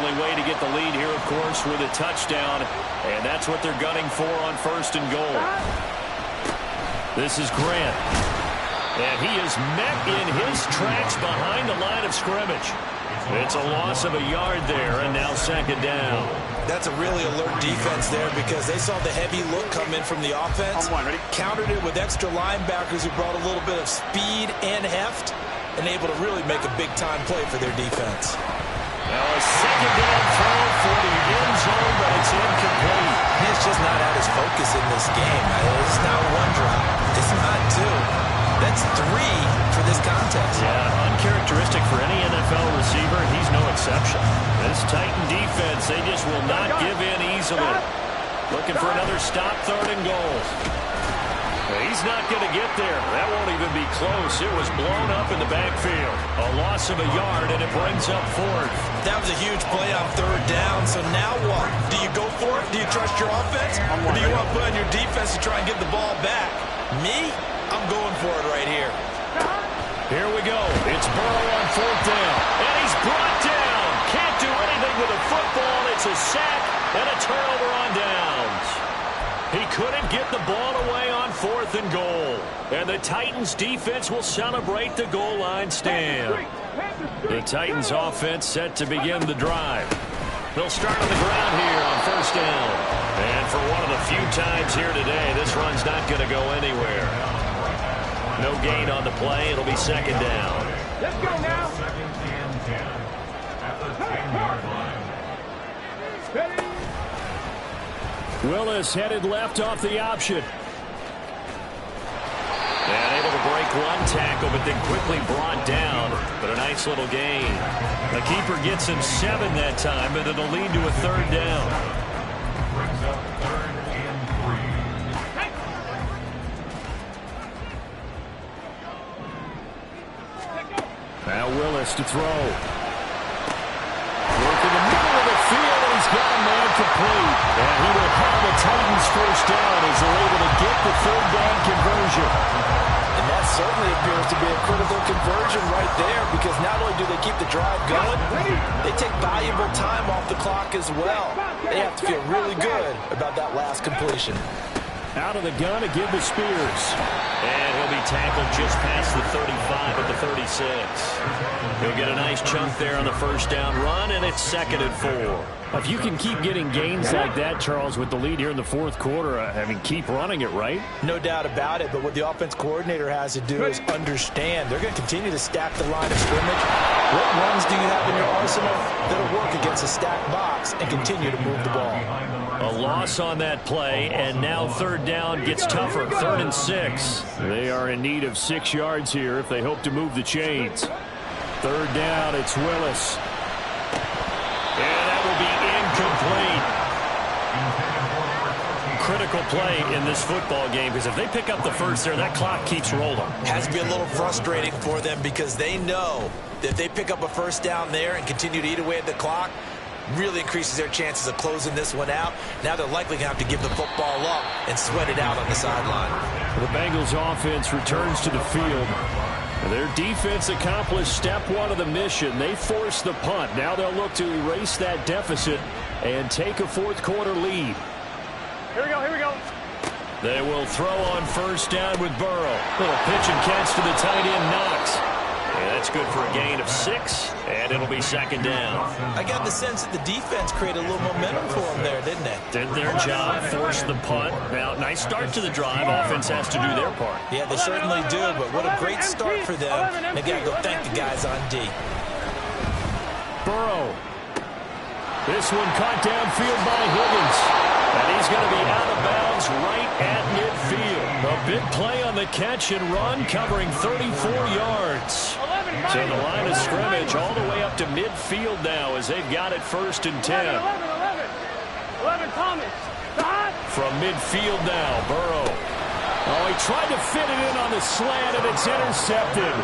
Only way to get the lead here, of course, with a touchdown. And that's what they're gunning for on 1st and goal. This is Grant. And he is met in his tracks behind the line of scrimmage. It's a loss of a yard there, and now 2nd down. That's a really alert defense there because they saw the heavy look come in from the offense, countered it with extra linebackers who brought a little bit of speed and heft, and able to really make a big-time play for their defense. Now a 2nd down throw for the end zone, but it's incomplete. He's just not at his focus in this game. It's not 1 drop. It's not 2. That's 3 for this contest. Yeah, uncharacteristic for any NFL receiver. He's no exception. This Titan defense, they just will not give in easily. Looking for another stop, 3rd and goal. He's not going to get there. That won't even be close. It was blown up in the backfield. A loss of a yard, and it brings up 4th. That was a huge play on 3rd down, so now what? Do you go for it? Do you trust your offense? Or do you want to put on your defense to try and get the ball back? Me? I'm going for it right here. Here we go. It's Burrow on 4th down. And he's brought down. Can't do anything with the football. It's a sack and a turnover on downs. He couldn't get the ball away on 4th and goal. And the Titans defense will celebrate the goal line stand. The Titans offense set to begin the drive. They'll start on the ground here on 1st down. And for one of the few times here today, this run's not going to go anywhere. No gain on the play. It'll be 2nd down. Let's go now. Willis headed left off the option. And able to break 1 tackle, but then quickly brought down. But a nice little gain. The keeper gets him 7 that time, but it'll lead to a 3rd down. Now Willis to throw. Work in the middle of the field, and he's got a man complete. And he will have the Titans first down as they're able to get the 3rd down conversion. And that certainly appears to be a critical conversion right there because not only do they keep the drive going, they take valuable time off the clock as well. They have to feel really good about that last completion. Out of the gun to give to Spears. And he'll be tackled just past the 35 at the 36. He'll get a nice chunk there on the first down run, and it's 2nd and 4. If you can keep getting gains like that, Charles, with the lead here in the fourth quarter, I mean, keep running it, right? No doubt about it, but what the offense coordinator has to do is understand. They're going to continue to stack the line of scrimmage. What runs do you have in your arsenal that'll work against a stacked box and continue to move the ball? A loss on that play, and now 3rd down gets tougher. 3rd and 6. They are in need of 6 yards here if they hope to move the chains. 3rd down, it's Willis. And that will be incomplete. Critical play in this football game, because if they pick up the first there, that clock keeps rolling. Has to be a little frustrating for them because they know that if they pick up a first down there and continue to eat away at the clock, really increases their chances of closing this one out. Now they're likely going to have to give the football up and sweat it out on the sideline. The Bengals offense returns to the field. Their defense accomplished step 1 of the mission. They forced the punt. Now they'll look to erase that deficit and take a fourth quarter lead. Here we go, here we go. They will throw on first down with Burrow. Little pitch and catch to the tight end, Knox. And that's good for a gain of 6, and it'll be 2nd down. I got the sense that the defense created a little momentum for them there, didn't they? Did their job, forced the punt. Now, nice start to the drive. Offense has to do their part. Yeah, they certainly do, but what a great start for them. They got to go thank the guys on D. Burrow. This one caught downfield by Higgins. And he's going to be out of bounds right at midfield. A big play on the catch and run, covering 34 yards. So the line of scrimmage all the way up to midfield now as they've got it 1st and 10. 11, Thomas. From midfield now, Burrow. Oh, he tried to fit it in on the slant, and it's intercepted.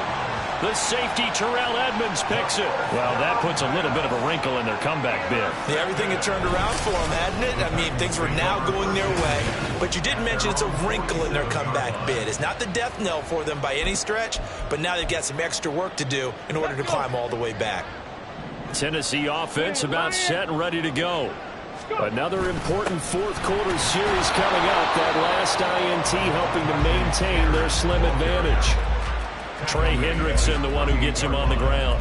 The safety, Terrell Edmonds, picks it. Well, that puts a little bit of a wrinkle in their comeback bid. Yeah, everything had turned around for them, hadn't it? I mean, things were now going their way. But you did mention it's a wrinkle in their comeback bid. It's not the death knell for them by any stretch, but now they've got some extra work to do in order to climb all the way back. Tennessee offense about set and ready to go. Another important fourth quarter series coming up. That last INT helping to maintain their slim advantage. Trey Hendrickson, the one who gets him on the ground.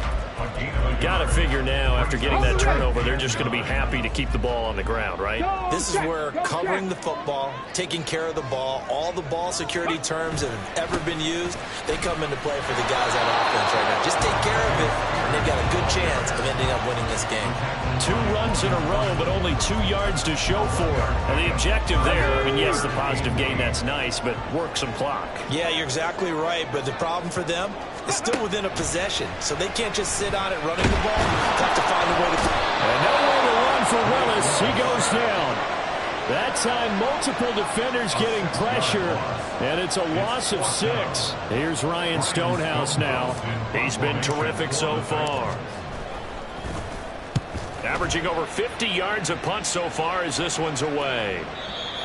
Got to figure now, after getting that turnover, they're just going to be happy to keep the ball on the ground, right? This is where covering the football, taking care of the ball, all the ball security terms that have ever been used, they come into play for the guys on offense right now. Just take care of it, and they've got a good chance of ending up winning this game. 2 runs in a row, but only 2 yards to show for it. And the objective there, I mean, yes, the positive gain, that's nice, but work some clock. Yeah, you're exactly right, but the problem for them is still within a possession, so they can't just sit on it running the ball. They have to find a way to... And nowhere to run for Willis. He goes down. That time, multiple defenders getting pressure, and it's a loss of 6. Here's Ryan Stonehouse now. He's been terrific so far. Averaging over 50 yards a punt so far as this one's away.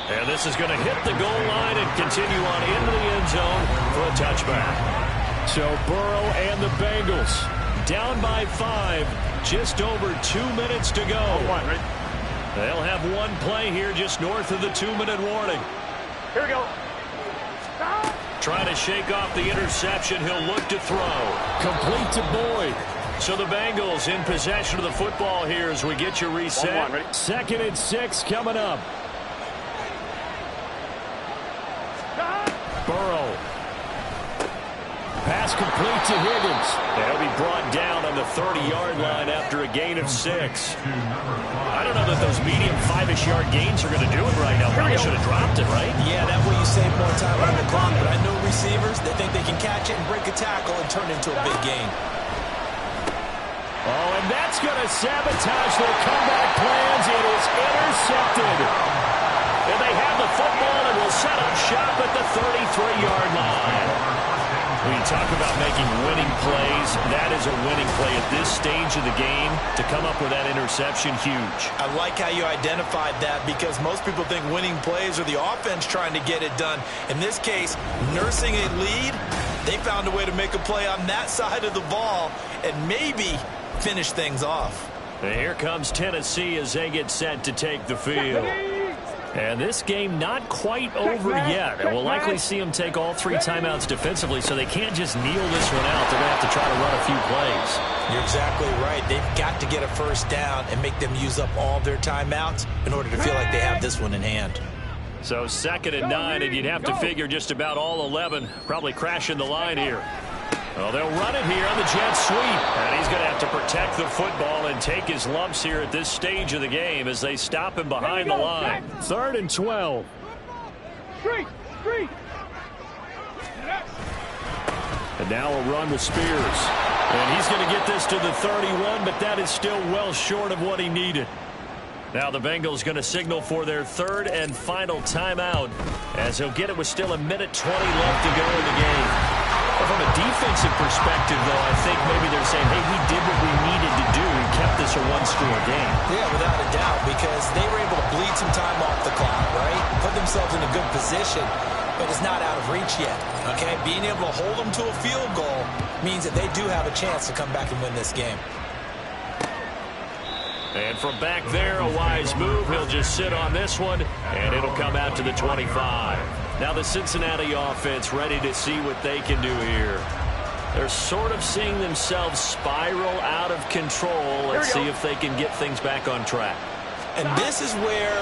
And this is going to hit the goal line and continue on into the end zone for a touchback. So Burrow and the Bengals down by 5, just over 2 minutes to go. They'll have one play here just north of the 2-minute warning. Here we go. Trying to shake off the interception. He'll look to throw. Complete to Boyd. So the Bengals in possession of the football here as we get you reset. 2nd and 6 coming up. Burrow. Pass complete to Higgins. They'll be brought down on the 30-yard line after a gain of 6. I don't know that those medium 5-ish yard gains are going to do it right now. Probably should have dropped it, right? Yeah, that way you save more time on the clock. But I know receivers, they think they can catch it and break a tackle and turn it into a big gain. Oh, and that's going to sabotage their comeback plans. It is intercepted. And they have the football and will set up shop at the 33-yard line. When you talk about making winning plays, that is a winning play at this stage of the game. To come up with that interception, huge. I like how you identified that because most people think winning plays are the offense trying to get it done. In this case, nursing a lead, they found a way to make a play on that side of the ball and maybe finish things off. And here comes Tennessee as they get set to take the field. And this game not quite over yet. And we'll likely see them take all 3 timeouts defensively, so they can't just kneel this one out. They're going to have to try to run a few plays. You're exactly right. They've got to get a first down and make them use up all their timeouts in order to feel like they have this one in hand. So 2nd and 9, and you'd have to figure just about all 11 probably crashing the line here. Well, they'll run it here on the jet sweep. And he's going to have to protect the football and take his lumps here at this stage of the game as they stop him behind the line. 3rd and 12. Street! And now a run with Spears. And he's going to get this to the 31, but that is still well short of what he needed. Now the Bengals going to signal for their 3rd and final timeout as he'll get it with still 1:20 left to go in the game. From a defensive perspective, though, I think maybe they're saying, hey, we did what we needed to do and kept this a one-score game. Yeah, without a doubt, because they were able to bleed some time off the clock, right? Put themselves in a good position, but it's not out of reach yet, okay? Being able to hold them to a field goal means that they do have a chance to come back and win this game. And from back there, a wise move. He'll just sit on this one, and it'll come out to the 25. Now the Cincinnati offense ready to see what they can do here. They're sort of seeing themselves spiral out of control. Let's see if they can get things back on track. And this is where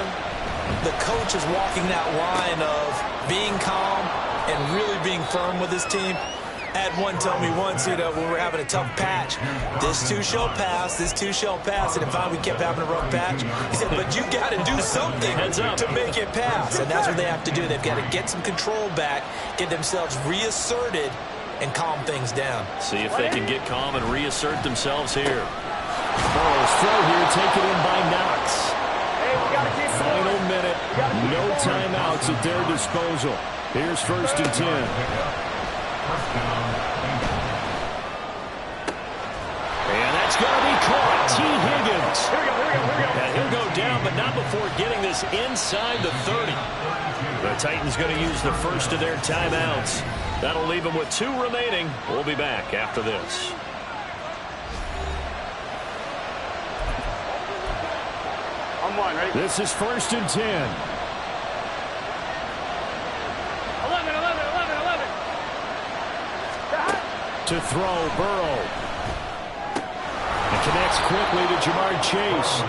the coach is walking that line of being calm and really being firm with his team. I had one tell me once, when we were having a tough patch, this too shall pass, this too shall pass, and finally we kept having a rough patch. He said, but you got to do something to make it pass, and that's what they have to do. They've got to get some control back, get themselves reasserted, and calm things down. See if they can get calm and reassert themselves here. Burrow's throw here, taken in by Knox. Final minute, no timeouts at their disposal. Here's 1st and 10. And that's going to be caught. T. Higgins. And he'll go down, but not before getting this inside the 30. The Titans going to use the first of their timeouts. That'll leave them with 2 remaining. We'll be back after this. I'm one, ready? This is 1st and 10. 11. To throw, Burrow. And connects quickly to Jamar Chase.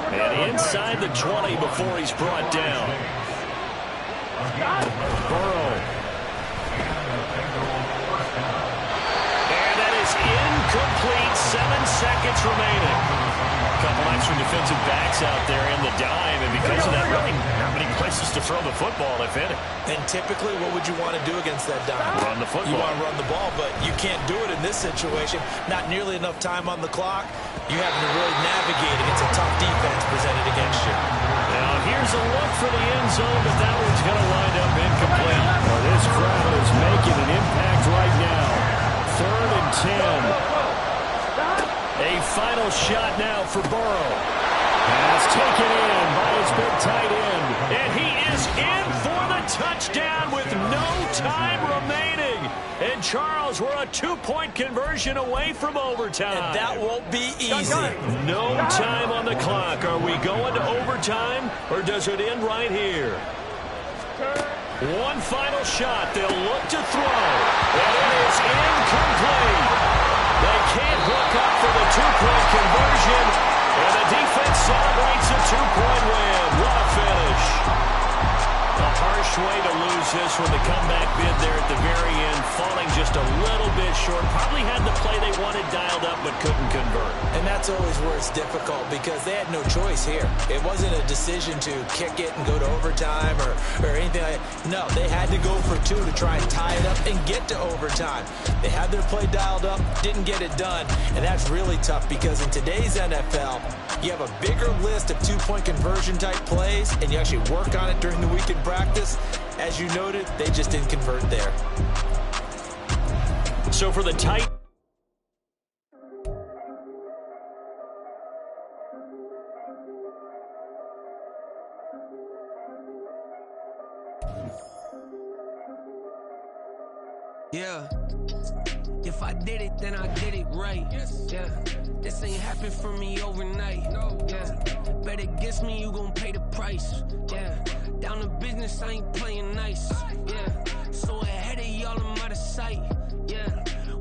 And inside the 20 before he's brought down. Burrow. And that is incomplete. 7 seconds remaining. A couple extra defensive backs out there in the dime, and because of that, really not many places to throw the football, if any. And typically, what would you want to do against that dime? Run the football. You want to run the ball, but you can't do it in this situation. Not nearly enough time on the clock. You have to really navigate against a tough defense presented against you. Now, here's a look for the end zone, but that one's going to wind up incomplete. Well, this crowd is making an impact right now. 3rd and 10. A final shot now for Burrow. Pass taken in by his big tight end. And he is in for the touchdown with no time remaining. And Charles, we're a 2-point conversion away from overtime. And that won't be easy. No time on the clock. Are we going to overtime, or does it end right here? One final shot. They'll look to throw. And it is incomplete. They can't hook up for the 2-point conversion. And the defense celebrates a 2-point win. What a finish. A harsh way to lose this one. The comeback bid there at the very end, falling just a little bit short. Probably had the play they wanted dialed up, but couldn't convert. And that's always where it's difficult because they had no choice here. It wasn't a decision to kick it and go to overtime or anything like that. No, they had to go for 2 to try and tie it up and get to overtime. They had their play dialed up, didn't get it done, and that's really tough because in today's NFL, you have a bigger list of 2-point conversion type plays, and you actually work on it during the week in practice. As you noted, they just didn't convert there. So for the Titans, yeah. If I did it, then I did it right. Yeah, this ain't happened for me overnight. Yeah, bet against me, you gon' pay the price. Yeah, down to business, I ain't playing nice. Yeah, so ahead of y'all, I'm out of sight. Yeah,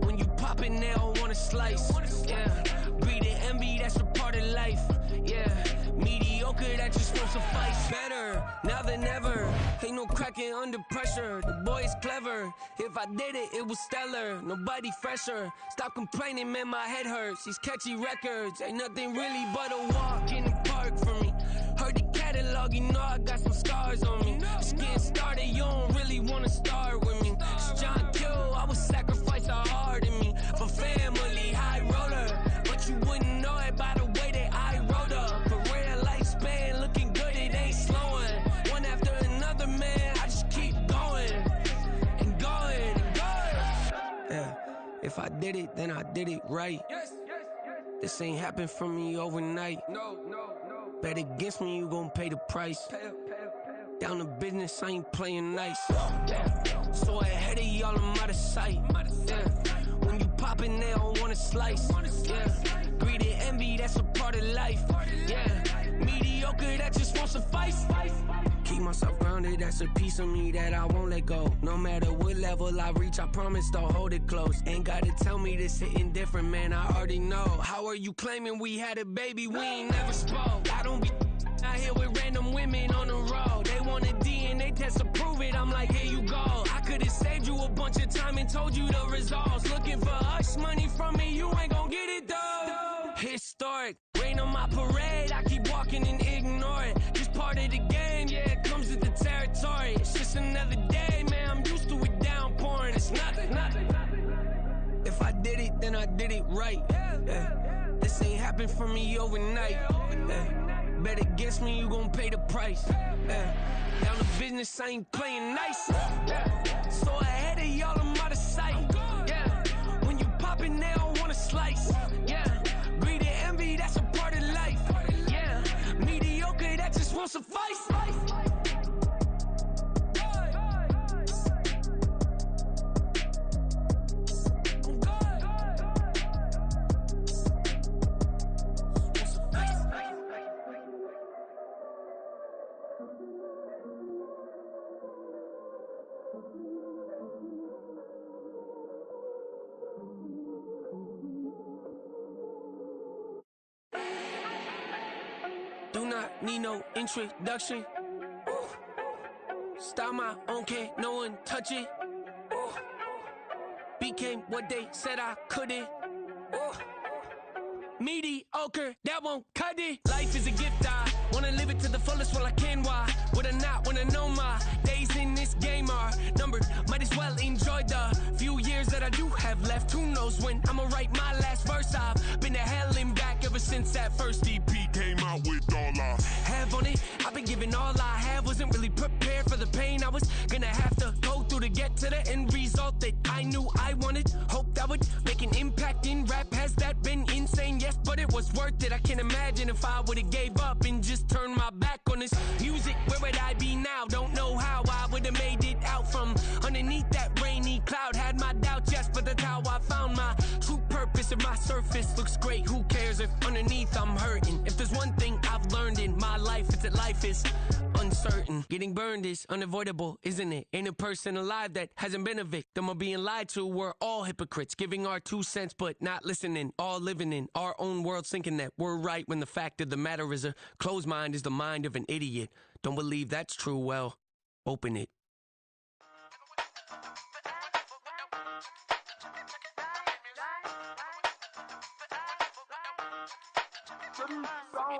when you poppin', they all wanna slice. Yeah, greed and envy, that's a part of life. Yeah, mediocre, that just won't suffice. Better now than ever. Ain't no cracking under pressure. The boy is clever. If I did it, it was stellar. Nobody fresher. Stop complaining, man, my head hurts. These catchy records ain't nothing really but a walk in the park for me. Heard the catalog, you know I got some scars on me. Just getting started, you don't really wanna start with me. It's John Kill, I would sacrifice a heart in me for family, high roller. But you wouldn't know it by the way that I wrote up. Career lifespan looking good, it ain't slowing. One after another, man, I just keep going and going and going. Yeah, if I did it, then I did it right. This ain't happened for me overnight. No. Bet against me, you gon' pay the price. Down to business, I ain't playing nice. Yeah. So ahead of y'all, I'm out of sight. Yeah. When you poppin', they don't wanna slice. Yeah. Greed and envy, that's a part of life. Yeah. Mediocre, that just won't suffice. Keep myself grounded, that's a piece of me that I won't let go. No matter what level I reach, I promise to hold it close. Ain't gotta tell me this hitting different, man, I already know. How are you claiming we had a baby, we ain't never spoke? I don't be out here with random women on the road. They want a DNA test to prove it, I'm like, here you go. I could've saved you a bunch of time and told you the results. Looking for hush money from me, you ain't gon' get it though. Historic, rain on my parade, I keep walking and ignore it. Just part of the game, yeah, it comes with the territory. It's just another day, man, I'm used to it downpouring. It's nothing. If I did it, then I did it right. Yeah. This ain't happened for me overnight. Yeah. Bet against me, you gon' pay the price. Yeah. Down to business, I ain't playing nice. Yeah. So ahead of y'all, I'm out of sight. Yeah. When you poppin', they don't wanna slice. Yeah. Greed and envy, that's a part of life. Yeah. Mediocre, that just won't suffice. Do not need no introduction. Ooh. Style my own, can't no one touch it. Ooh. Became what they said I couldn't. Ooh. Mediocre, that won't cut it. Life is a gift, I wanna live it to the fullest while I can. Why would I not wanna know my days in this game are numbered? Might as well enjoy the few years that I do have left. Who knows when I'ma write my last verse? I've been to hell and back ever since that first EP came out with all I have on it. I've been giving all I have, wasn't really prepared for the pain I was gonna have to go through to get to the end result that I knew I wanted. Hope that would make an impact in rap. Has that been insane? Yes, but it was worth it. I can't imagine if I would've gave up and just turned my back on this music. Where would I be now? Don't know how I would've made it out from underneath that rainy cloud. Had my doubts, yes, but that's how I found my true purpose. If my surface looks great, who cares if underneath I'm hurting? If there's one thing I've learned in my life, it's that life is uncertain. Getting burned is unavoidable, isn't it? Ain't a person alive that hasn't been a victim of being lied to. We're all hypocrites, giving our 2 cents but not listening. All living in our own world, thinking that we're right when the fact of the matter is a closed mind is the mind of an idiot. Don't believe that's true? Well, open it.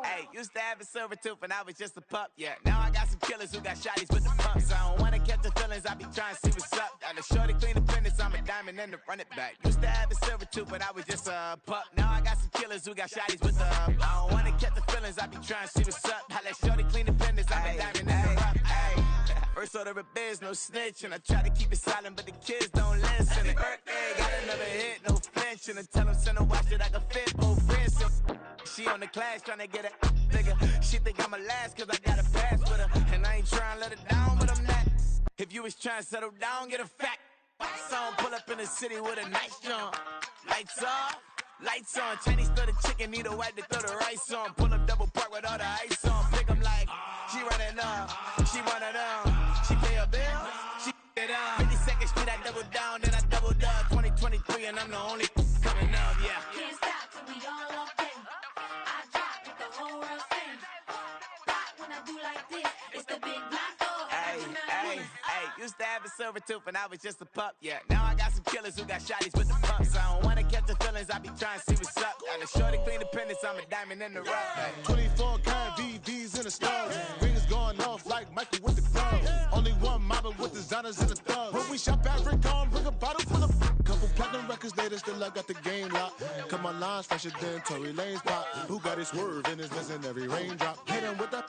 Hey, used to have a silver tooth when I was just a pup, yeah. Now I got some killers who got shotties with the pumps. I don't wanna catch the feelings, I be trying to see what's up. Got a shorty clean the fitness, I'm a diamond and to run it back. Used to have a silver tooth when I was just a pup. Now I got some killers who got shotties with the I don't wanna catch the feelings, I be trying to see what's up. I let shorty clean the fitness, I'm a diamond and to rough. First order of biz, no snitch, and I try to keep it silent, but the kids don't listen. And birthday, got another hit, no flinch, and I tell them send a watch that I can fit both wrists. She on the class tryna get a nigga. She think I'm a last cause I got a pass with her. And I ain't tryna let her down, but I'm not. If you was tryna settle down, get a fact. song, pull up in the city with a nice jump. Lights off, lights on. Chinese throw the chicken, need a wipe to throw the rice on. Pull up double park with all the ice on. Pick 'em like, she running up, she running up. She pay her bills, she it up. 52nd Street, I double down, then I doubled up. 2023, and I'm the only coming up, yeah. Can't stop till we all up in. I drop with the whole world sing. Pop when I do like this, it's the big black dog. Hey, used to have a silver tooth and I was just a pup, yeah. Now I got some killers who got shotties with the pumps. I don't wanna catch the feelings, I be trying to see what's up. Got a shorty clean the pendants, I'm a diamond in the rough. Hey. 24 karat VVs in the stars. Rings going off like Michael with the gloves. Only one model with designers in the thugs. When we shop at Rick on, bring a bottle full of couple platinum records later, still I got the game locked. Cause my lines fresher than Tory Lane's pop. Who got his swerve and is missing every raindrop. Hit him with the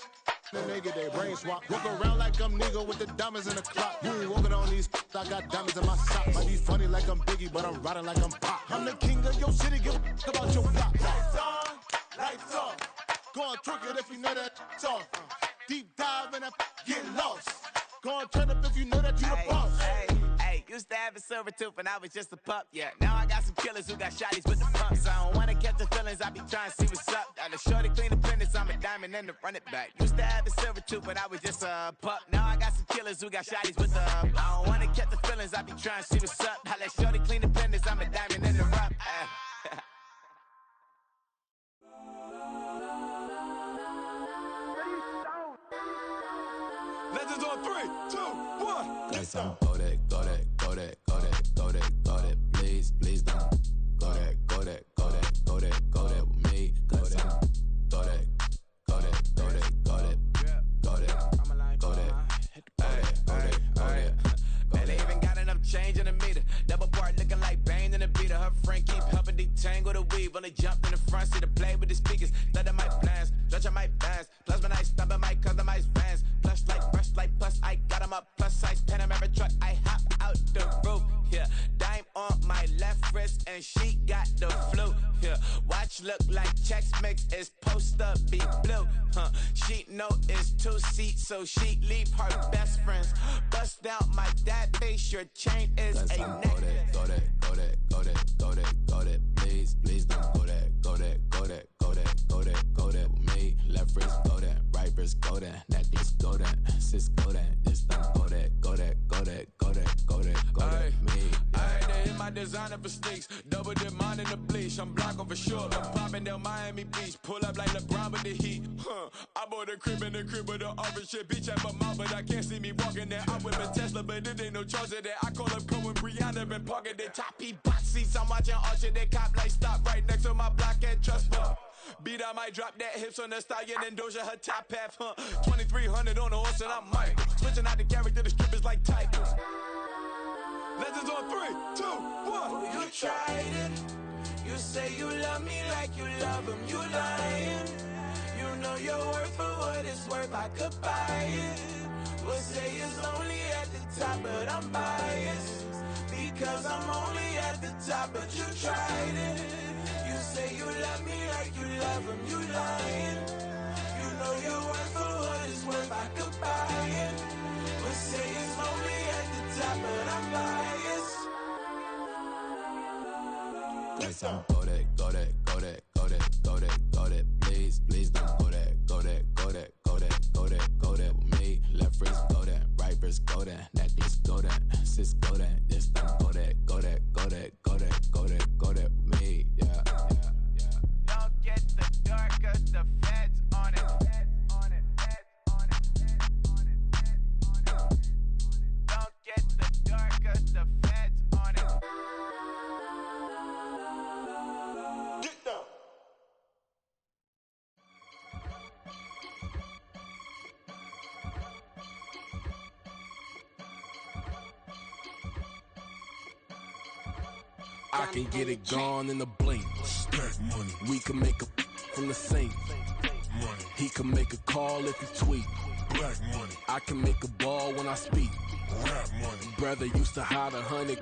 then they get their brain swap. Walk around like I'm nigga with the diamonds in the clock. You ain't walking on these, I got diamonds in my socks. Might be funny like I'm Biggie, but I'm riding like I'm Pop. I'm the king of your city, give a about your block. Lights on, lights off. Go on, twerk it if you know that it's off. Deep dive and get lost. Go on, turn up if you know that you the boss. Hey, used to have a silver tooth and I was just a pup, yeah. Now I got some killers who got shotties with the pumps. I don't wanna catch the feelings, I be trying to see what's up. Got a shorty clean the pendants, I'm a diamond in the run it back. Used to have a silver tooth, but I was just a pup. Now I got some killers who got shotties with the I don't wanna catch the feelings, I be trying to see what's up. I let shorty clean the pendants, I'm a diamond in the rough. Legends on 3, 2, 1. Guys, I'm go that, please, please don't. Go that with me. Guys, I'm go that. Man, they even got enough change in the meter. Double part looking like Bane in the beater. Her friend keep helping detangle the weave. Only jumped in the front seat to play with the speakers. Leather might blast, stretch might dance. Plasma night, stubbing might customize vans. Plush like brush like plus, I got 'em up. Plus size Panamera truck, I hop out the roof. Yeah, dime on my left wrist and she got the flu. Yeah, watch look like Chex Mix is supposed to be blue. She know it's 2 seats, so she leave her best friends. Bust down my dad face, your chain is a necklace. Go that, please, please don't go that with me. Left wrist go that, right wrist go that, necklace go that, sis go that, just don't go that me. Ayy, they hit my designer for sneaks. Double dip mine in the bleach. I'm blocking for sure. I'm popping down Miami Beach. Pull up like LeBron with the heat. I bought a crib in the crib with the office shit. Bitch at my mouth, but I can't see me walking there. I'm with a Tesla, but it ain't no charge of that. I call up Cohen, Brianna, been parking the top P box seats. I'm watching Archer, they cop like stop right next to my block and trust fund. Beat, I might drop that hips on the stallion and Doja her top half, 2300 on the horse and I'm Mike. Switching out the character, the strippers like Tigers. Legends on 3, 2, 1. You tried it. You say you love me like you love him. You lying. You know your worth for what it's worth. I could buy it. We'll say it's only at the top, but I'm biased. Because I'm only at the top, but you tried it. You say you love me like you love him. You lying. You know your worth for what it's worth. I could buy it. We'll say it's only at the top, but I'm biased. Guys, I'm go that, please, please don't go that with me. Left wrist go that, right wrist go that, necklace go that, sis go that, just don't go that with me. Yeah. Don't get the dark, cause the feds on it. Don't get the dark, cause the feds on it. Get down. I can get it gone in a blink. Stack money. We can make a from the sink. Money. He can make a call if he tweet. Black money. I can make a ball when I speak. Rap money. Brother used to hide 100.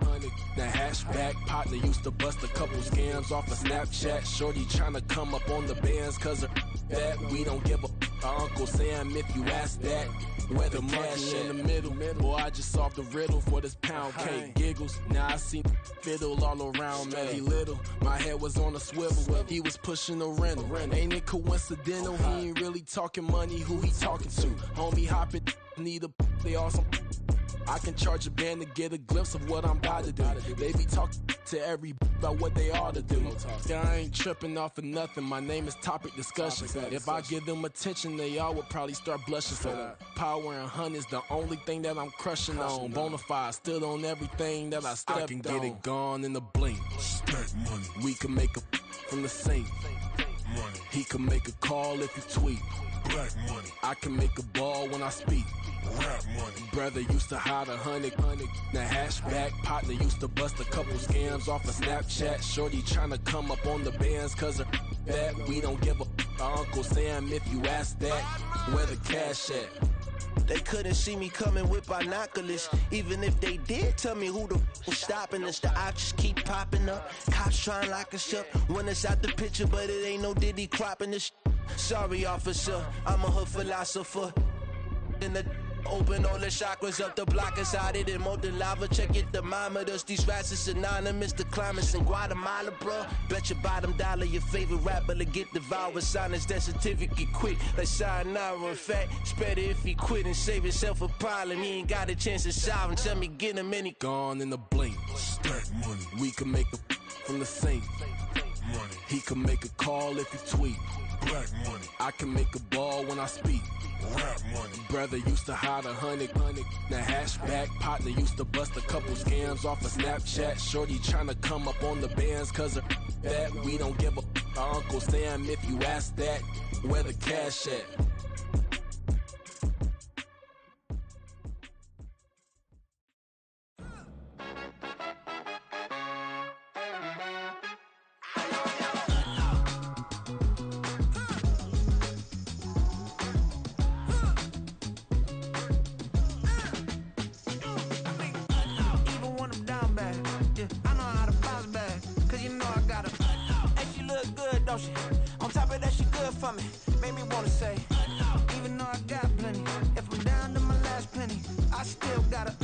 The hashback partner used to bust a couple scams off of Snapchat. Shorty tryna come up on the bands cause her that we don't give a Uncle Sam, if you ask that. Where the monkey in the middle. Boy, I just solved the riddle for this pound cake. Giggles, now I see fiddle all around me. Little, my head was on a swivel. He was pushing the rental. Ain't it coincidental? He ain't really talking money. Who he talking to? Homie hopping, need a they awesome. I can charge a band to get a glimpse of what I'm about to do. They be talking to every about what they ought to do. I ain't tripping off of nothing. My name is topic discussion. If I give them attention, they all would probably start blushing. So power and hunt is the only thing that I'm crushing on. Bonafide, stood on everything that I stepped on. I can get it gone in a blink. Money. We can make a from the sink. Money. He can make a call if you tweet. Black money. I can make a ball when I speak. Rap money. Brother used to hide 100. The hashback partner used to bust a couple scams off of Snapchat. Shorty tryna come up on the bands cause of that. We don't give a Uncle Sam if you ask that. Where the cash at? They couldn't see me coming with binoculars. Even if they did tell me who the was stopping us, the options keep popping up. Cops trying to lock us up when it's out the picture, but it ain't no Diddy cropping this. Sorry, officer, I'm a hood philosopher. In the open all the chakras up, the block is out it and molten lava. Check your thermometers. These rats is synonymous to climates in Guatemala, bro. Bet your bottom dollar your favorite rapper to get devoured. Sign his death certificate quick. Like sayonara. In fact, it's better if he quit and save himself a problem. He ain't got a chance to solve him. Tell me get him any gone in a blink. Stack money. We can make a from the sink. Money. He can make a call if you tweet. Black money. I can make a ball when I speak. Rap money. Brother used to hide 100. The hashback partner used to bust a couple scams off of Snapchat. Shorty tryna come up on the bands cause of that. We don't give a Uncle Sam if you ask that. Where the cash at? On top of that, she good for me. Made me wanna say, even though I got plenty, if I'm down to my last penny, I still gotta.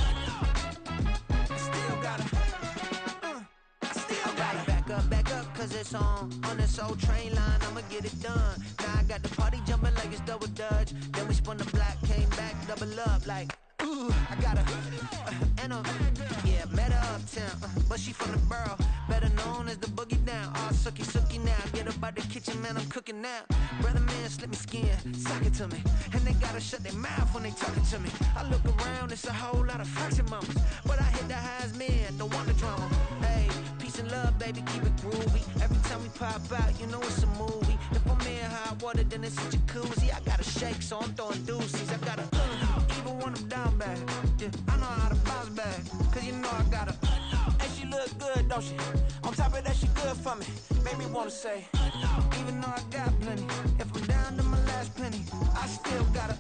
Back up, cause it's on this old train line, I'ma get it done. Now I got the party jumping like it's double dutch. Then we spun the block, came back, double up like, ooh, I got met her uptown, but she from the borough, better known as the boogie down. All sookie now, get up out the kitchen, man, I'm cooking now. Brother man, slip me skin, sock it to me, and they gotta shut their mouth when they talking to me. I look around, it's a whole lot of fraction mamas, but I hit the highs, man, don't want the drama. Hey, peace and love, baby, keep it groovy. Every time we pop out, you know it's a movie. If I'm in hot water, then it's a jacuzzi. I gotta shake, so I'm throwing deuces. I gotta even when I'm down bad. Yeah, I know how to bounce back, cause you know I gotta. And she look good, don't she? On top of that, she good for me. Made me wanna say, even though I got plenty, if I'm down to my last penny, I still gotta.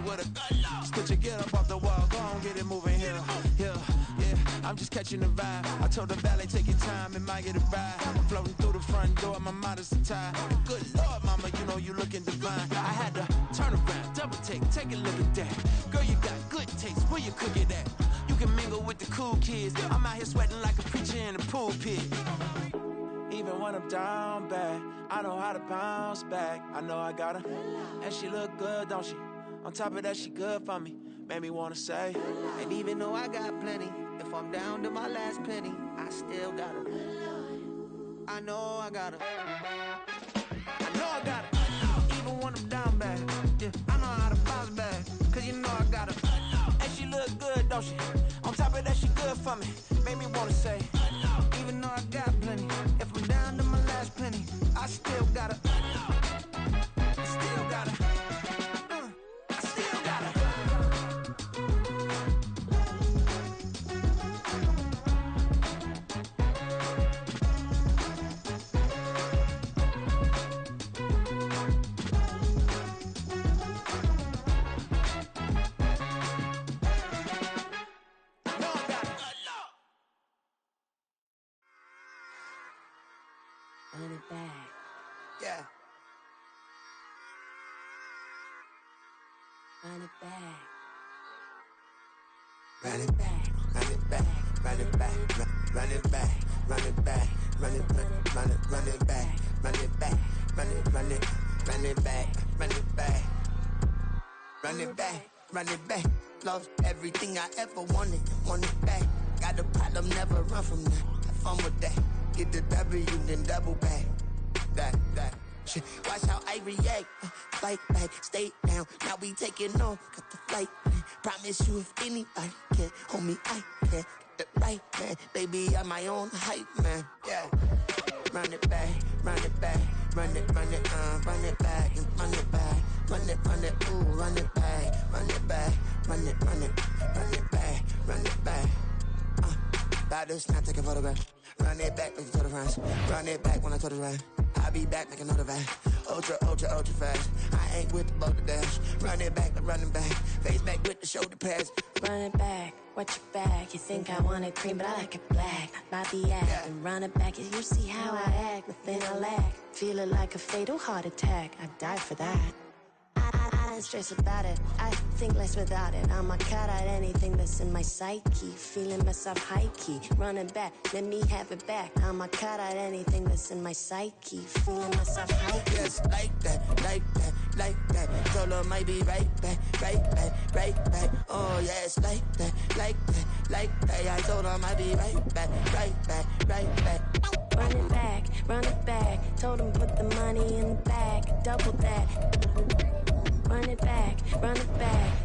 With a stitch it, get up off the wall, go on, get it moving here. Yeah, I'm just catching the vibe. I told the valet, take your time, it might get a ride. Floating through the front door, my mind is tied. Good Lord, mama, you know you looking divine. I had to turn around, double take a look at that. Girl, you got good taste, where you cook it at? You can mingle with the cool kids. I'm out here sweating like a preacher in a pool pit. Even when I'm down bad, I know how to bounce back. I know I gotta, and she look good, don't she? On top of that, she good for me. Made me wanna say, and even though I got plenty, if I'm down to my last penny, I still gotta. I know I gotta. Even when I'm down bad, yeah, I know how to bounce back, cause you know I gotta. And she look good, don't she? On top of that, she good for me. Made me wanna say, even though I got plenty, if I'm down to my last penny, I still gotta. run it back, run it back, run it back, run it back, run it back, run it back, run it back, run it back, run it back, run it back, run it back, run it back. Lost everything I ever wanted, want it back. Got a problem, never run from that. Have fun with that. Get the W, then double back. That. Shit. Watch how I react. Fight back, stay down. Now we taking off. Got the flight plan. Promise you if anybody can, homie, I can. Get the right man. Baby, I'm my own hype man. Yeah. Run it back, run it back, run it back, and run it back, run it, ooh, run it back, run it back, run it back, run it back. About to snap, take a photograph. Run it back, make it to the friends. Run it back when I told it right. I'll be back, make another back. Ultra fast. I ain't with the boat to dash. Run it back, running back. Face back with the shoulder pads. Run it back, watch your back. You think I want it cream, but I like it black. Not the act, and run it back. You see how I act, within I lack. Feel it like a fatal heart attack. I'd die for that. I don't stress about it, I think less without it. I'ma cut out anything that's in my psyche. Feeling myself high-key, running back, let me have it back. I'ma cut out anything that's in my psyche. Feeling myself high-key. Yes, like that. Told her might be right back. Oh yes, like that. I told her might be right back. Run it back, told him put the money in the bag, double that. Run it back,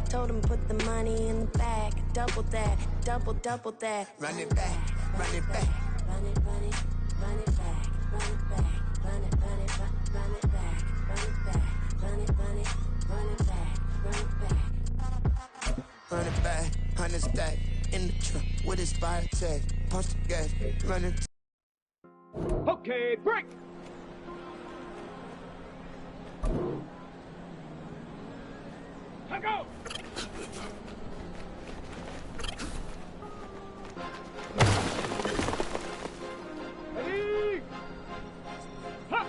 told him put the money in the bag, double that, double that. Run it back. Run it back, run it back, run it back, run it back, run it back, run it back. Run it back, 100 stack, in the truck with his fire tag, punch the gas, run it. Okay, break! Go! Ready? Ha!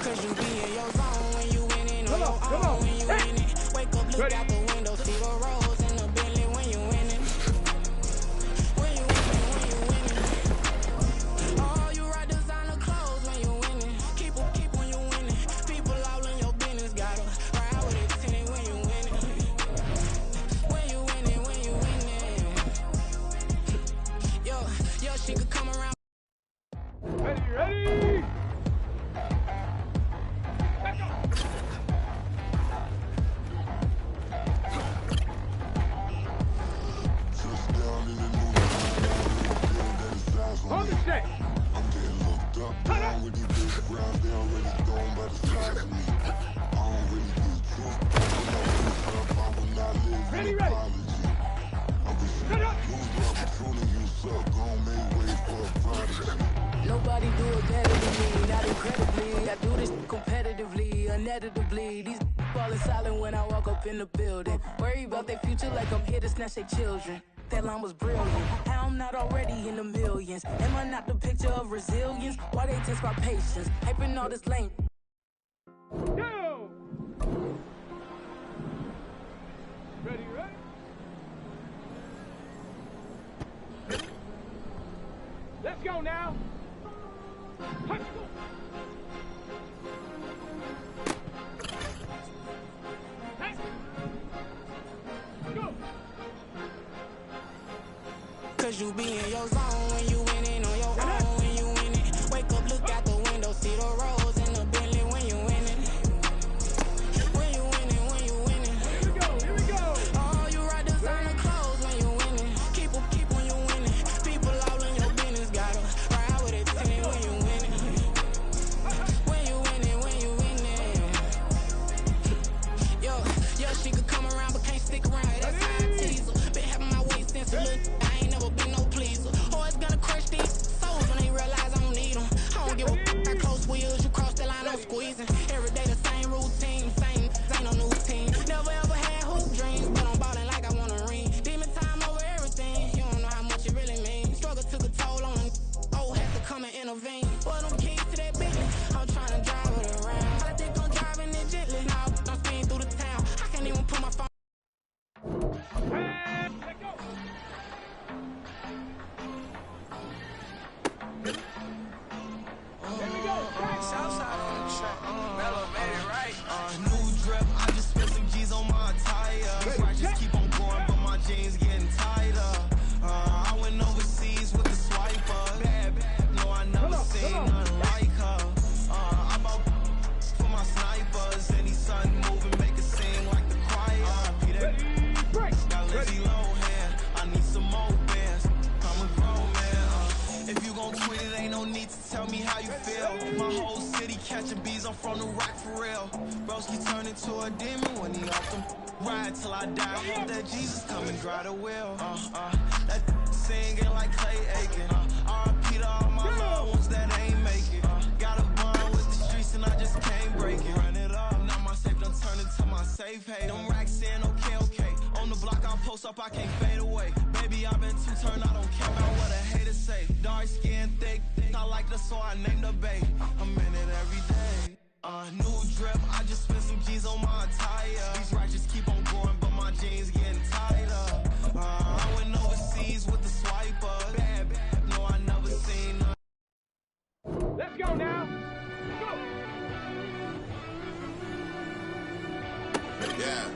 Cause you be in your zone when you winning on your own when you winning. Wake up, look out the window, see the rose in the Bentley when you winning. When you winning. Oh, you ride designer clothes when you winning. Keep when you winning. People all in your business, gotta ride with it tinted when you winning. When you winning. Yo, she could come around. Ready? Hold the check. I'm getting looked up, down with these big crowds, they already gone by the size of me. I don't really do truth, when I wake up, I will not live in apology. I'm just lose the opportunity, you suck, gon' make way for a prodigy. Nobody do it better than me, not incredibly. I do this competitively, uneditably. These falling silent when I walk up in the building. Worry about their future like I'm here to snatch their children. That line was brilliant. How I'm not already in the millions? Am I not the picture of resilience? Why they test my patience? Hyping all this lame. Go! Ready? Let's go now. Let's go. Hey. Go. Cause you be in your zone when you winning on your own when you winning. Wake up, look out the window, see the rose in the Bentley when you winning. When you winning. Here we go. Oh, you ride designer clothes when you winning. Keep when you winning. People all in your business, gotta ride with it tinted when you winning. When you winning. Yo, she could come around but can't stick around. That's how I tease her. Been having my way since a little. I ain't never been no pleaser. Always gonna crush these souls when they realize I don't need them. I don't give a how close wheels, you cross the line, I'm squeezing. Every day the same routine, ain't no new team. Never ever had hoop dreams, but I'm ballin' like I wanna ring. Demon time over everything, you don't know how much it really means. Struggle took a toll on them, had to come and intervene. Boy, them keys to that business, I'm trying to drive it around. I think I'm driving it gently, now I'm speeding through Broski turned into a demon when he off them. Ride till I die. Hope that Jesus come and drive the wheel. That singing like Clay Aiken. R.I.P. to all my loved ones that ain't make it. Got a bond with the streets and I just can't break it. Run it up, now my safe done turned into my safe haven. Them racks in, okay. On the block, I'll post up, I can't fade away. Baby, I've been too turned, I don't care about what a hater say. Dark skin, thick, I like the so I named the babe. I'm in it every day. New drip, I just spent some G's on my attire. These righteous keep on growing, but my jeans getting tighter. I went overseas with the swiper. Bad, no, I never seen none. Let's go now. Go. Yeah.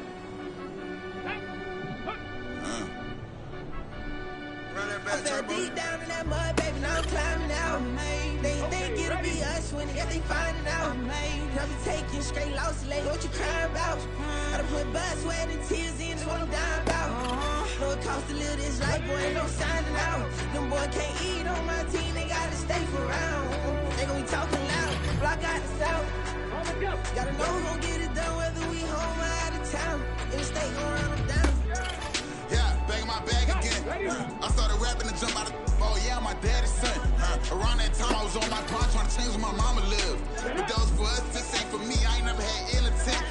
I fell deep down in that mud, baby, now I'm climbing out. They think it'll be us when they finding out. I'll be taking straight losses, like what you crying about? I done put blood, sweat, and tears in, just what I'm dying about. Know it costs to live this life, boy, ain't no signing out. Them boy can't eat on my team, they gotta stay for round. They gon' be talking loud, block out the south. Gotta know who gon' get it done, whether we home or out of town. In the state, gon' run them down. Yeah, back in my bag again. I started rapping and jump out of oh yeah, my daddy's son. Around that time I was on my grind trying to change where my mama lived. But that was for us, this ain't for me. I ain't never had ill intent.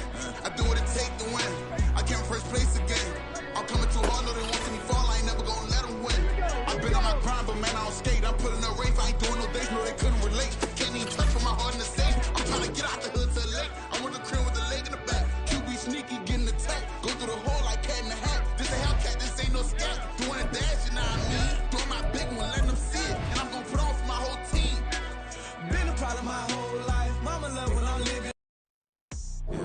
I do what it take to win. I came first place again. I'm coming too hard, no they want to see me fall. I ain't never gonna let them win. I've been on my grind, but man I don't skate. I'm putting up race, I ain't doing no dates, no they couldn't relate. Can't even touch with my heart in the safe. I'm trying to get out the hood to the lake. I'm with the crib with the leg in the back. QB sneaky, getting attacked. Go through the hole like cat in the hat. This a Hellcat, this ain't no scat. Doing a dash, you know what I mean? Doing my big one, letting them see it. And I'm gonna put on for my whole team. Been a problem my whole life. Mama love when I'm living.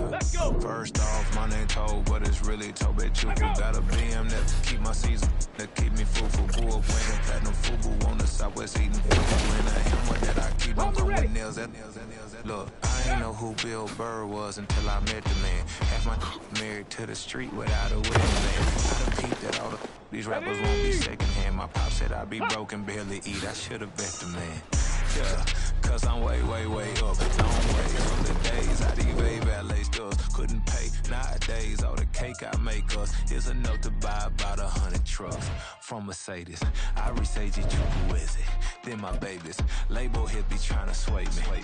Let's go. First off, my name Toad, but it's really Tobe Chuku. Got a BM that keep my season, that keep me full bull. Playing platinum fubu on the southwest eating fufu. And a hammer that I keep on coming with nails and nails and nails. Look, I ain't know who Bill Burr was until I met the man. Half my married to the street without a wedding man. I done peeped that all these rappers won't be secondhand. My pop said I'd be broken, barely eat. I should've bet the man. Yeah, cause I'm way up. Long way from the days I evade valet stores. Couldn't pay nowadays. All the cake I make us is enough to buy about 100 trucks from Mercedes. I resage it, you with it. Then my babies, label hit be trying to sway me,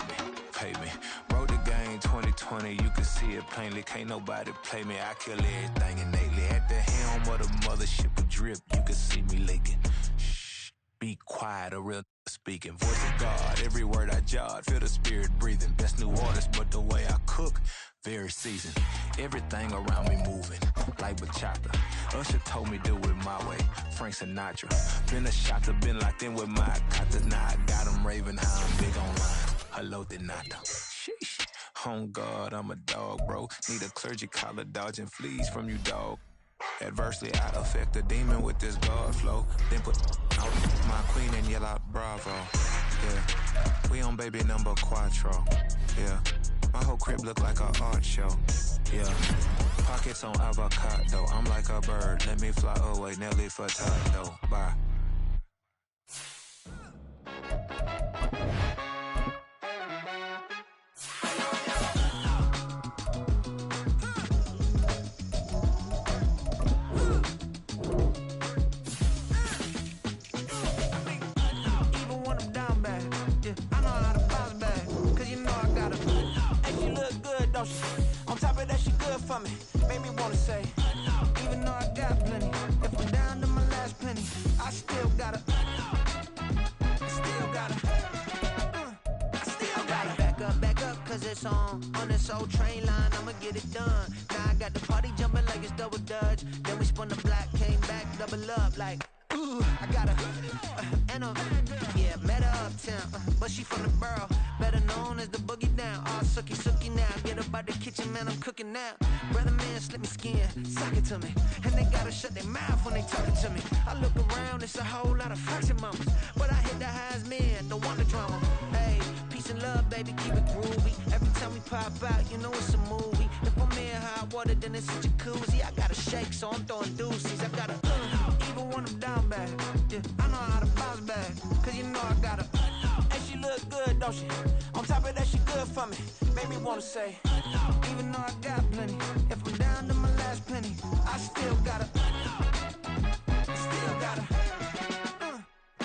pay me. Wrote the game 2020, you can see it plainly. Can't nobody play me. I kill everything innately. At the helm of the mothership with drip, you can see me leaking. Shh, be quiet, a real speaking. Voice of God, every word I jot. Feel the spirit breathing. Best new artist, but the way I cook, very seasoned. Everything around me moving, like bachata. Usher told me do it my way. Frank Sinatra. Been a shotter, been locked in with my kata. Now I got them raving how I'm big online. Hello, Denata. Sheesh. On God, I'm a dog, bro. Need a clergy collar, dodging fleas from you, dog. Adversely, I affect the demon with this God flow. Then put out my queen and yell out bravo. Yeah, we on baby number quattro. Yeah, my whole crib look like an art show. Yeah, pockets on avocado. I'm like a bird. Let me fly away, Nelly Furtado. Bye. On top of that, she good for me. Made me wanna say, even though I got plenty, if I'm down to my last penny, I still gotta back up, cause it's on this old train line, I'ma get it done. Now I got the party jumping like it's double dutch. Then we spun the block, came back, double up like, ooh, I got yeah, met her uptown, but she from the borough, better known as the boogie down. All sookie now, get up out the kitchen, man, I'm cooking now. Brother man, slip me skin, suck it to me, and they gotta shut their mouth when they talking to me. I look around, it's a whole lot of fraction mamas, but I hit the highs, man, don't want the drama. Hey, peace and love, baby, keep it groovy. Every time we pop out, you know it's a movie. If I'm in hot water, then it's a jacuzzi. I gotta shake, so I'm throwing deuces. I gotta even when I'm down bad. Yeah, I know how to bounce back, cause you know I gotta. And she look good, don't she? On top of that, she good for me. Made me wanna say, even though I got plenty, if I'm down to my last penny, I still gotta, still gotta,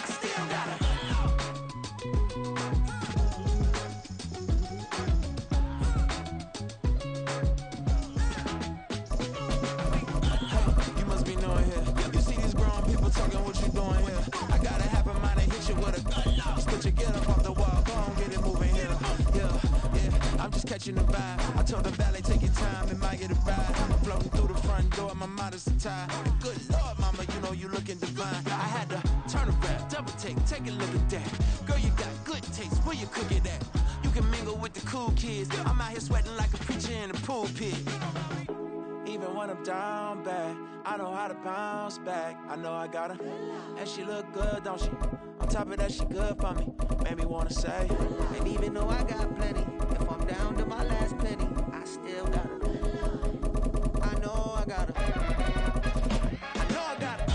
still gotta. You must be knowing here. You see these grown people talking, what you doing here? I gotta have a mind to hit you with a split your get up off the wall, go on, get it moving here. Yeah, I'm just catching the vibe. I told the valet, take your time, it might get a ride. I'm floating through the front door, my mind is tied. Good Lord, mama, you know you looking divine. I had to turn around, double take a look at that. Girl, you got good taste, where you cook it at? You can mingle with the cool kids. I'm out here sweating like a preacher in a pulpit. Even when I'm down bad, I know how to bounce back. I know I got her, and she look good, don't she? On top of that, she good for me. Made me wanna say, and even though I got plenty, if I'm down to my last penny, I still got her. I know I got her. I know I got her.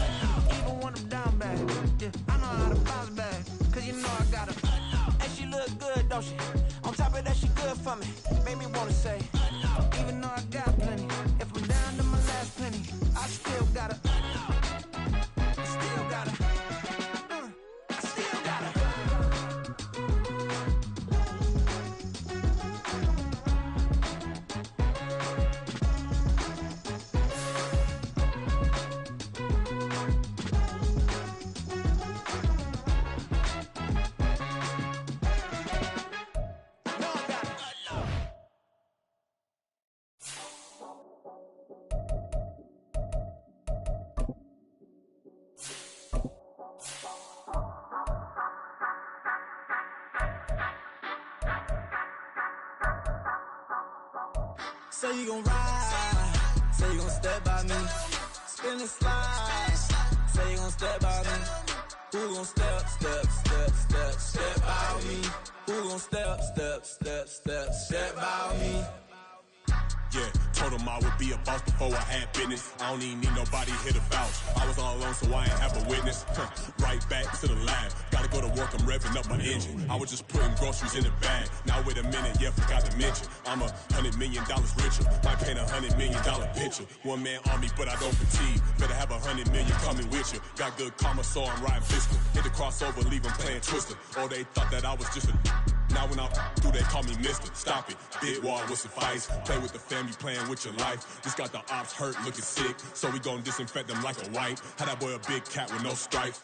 Even when I'm down bad, yeah, I know how to bounce back. Cause you know I got her. And she look good, don't she? On top of that, she good for me. Made me wanna say, even though I got plenty, if I'm down to my last penny, I still got her. Still got her. I still got her. Say you gon' ride, say you gon' step by me, spin and slide, say you gon' step by me. Who gon' step by me? Who gon' step by me? Yeah, told him I would be a boss before I had business. I don't even need nobody here to vouch. I was all alone, so I ain't have a witness. Right back to the lab. Gotta go to work, I'm revving up my engine. I was just putting groceries in the bag. Now wait a minute, yeah, forgot to mention. I'm $100 million richer. Might paint $100 million picture. One man army, but I don't fatigue. Better have 100 million coming with you. Got good karma, so I'm riding fiscal. Hit the crossover, leave them playing Twister. Oh, they thought that I was just a... Now when I do, they call me Mister. Stop it. Big wall with suffice. Play with the family, playing with your life. Just got the ops hurt, looking sick. So we gon' disinfect them like a wipe. Had that boy a big cat with no stripes.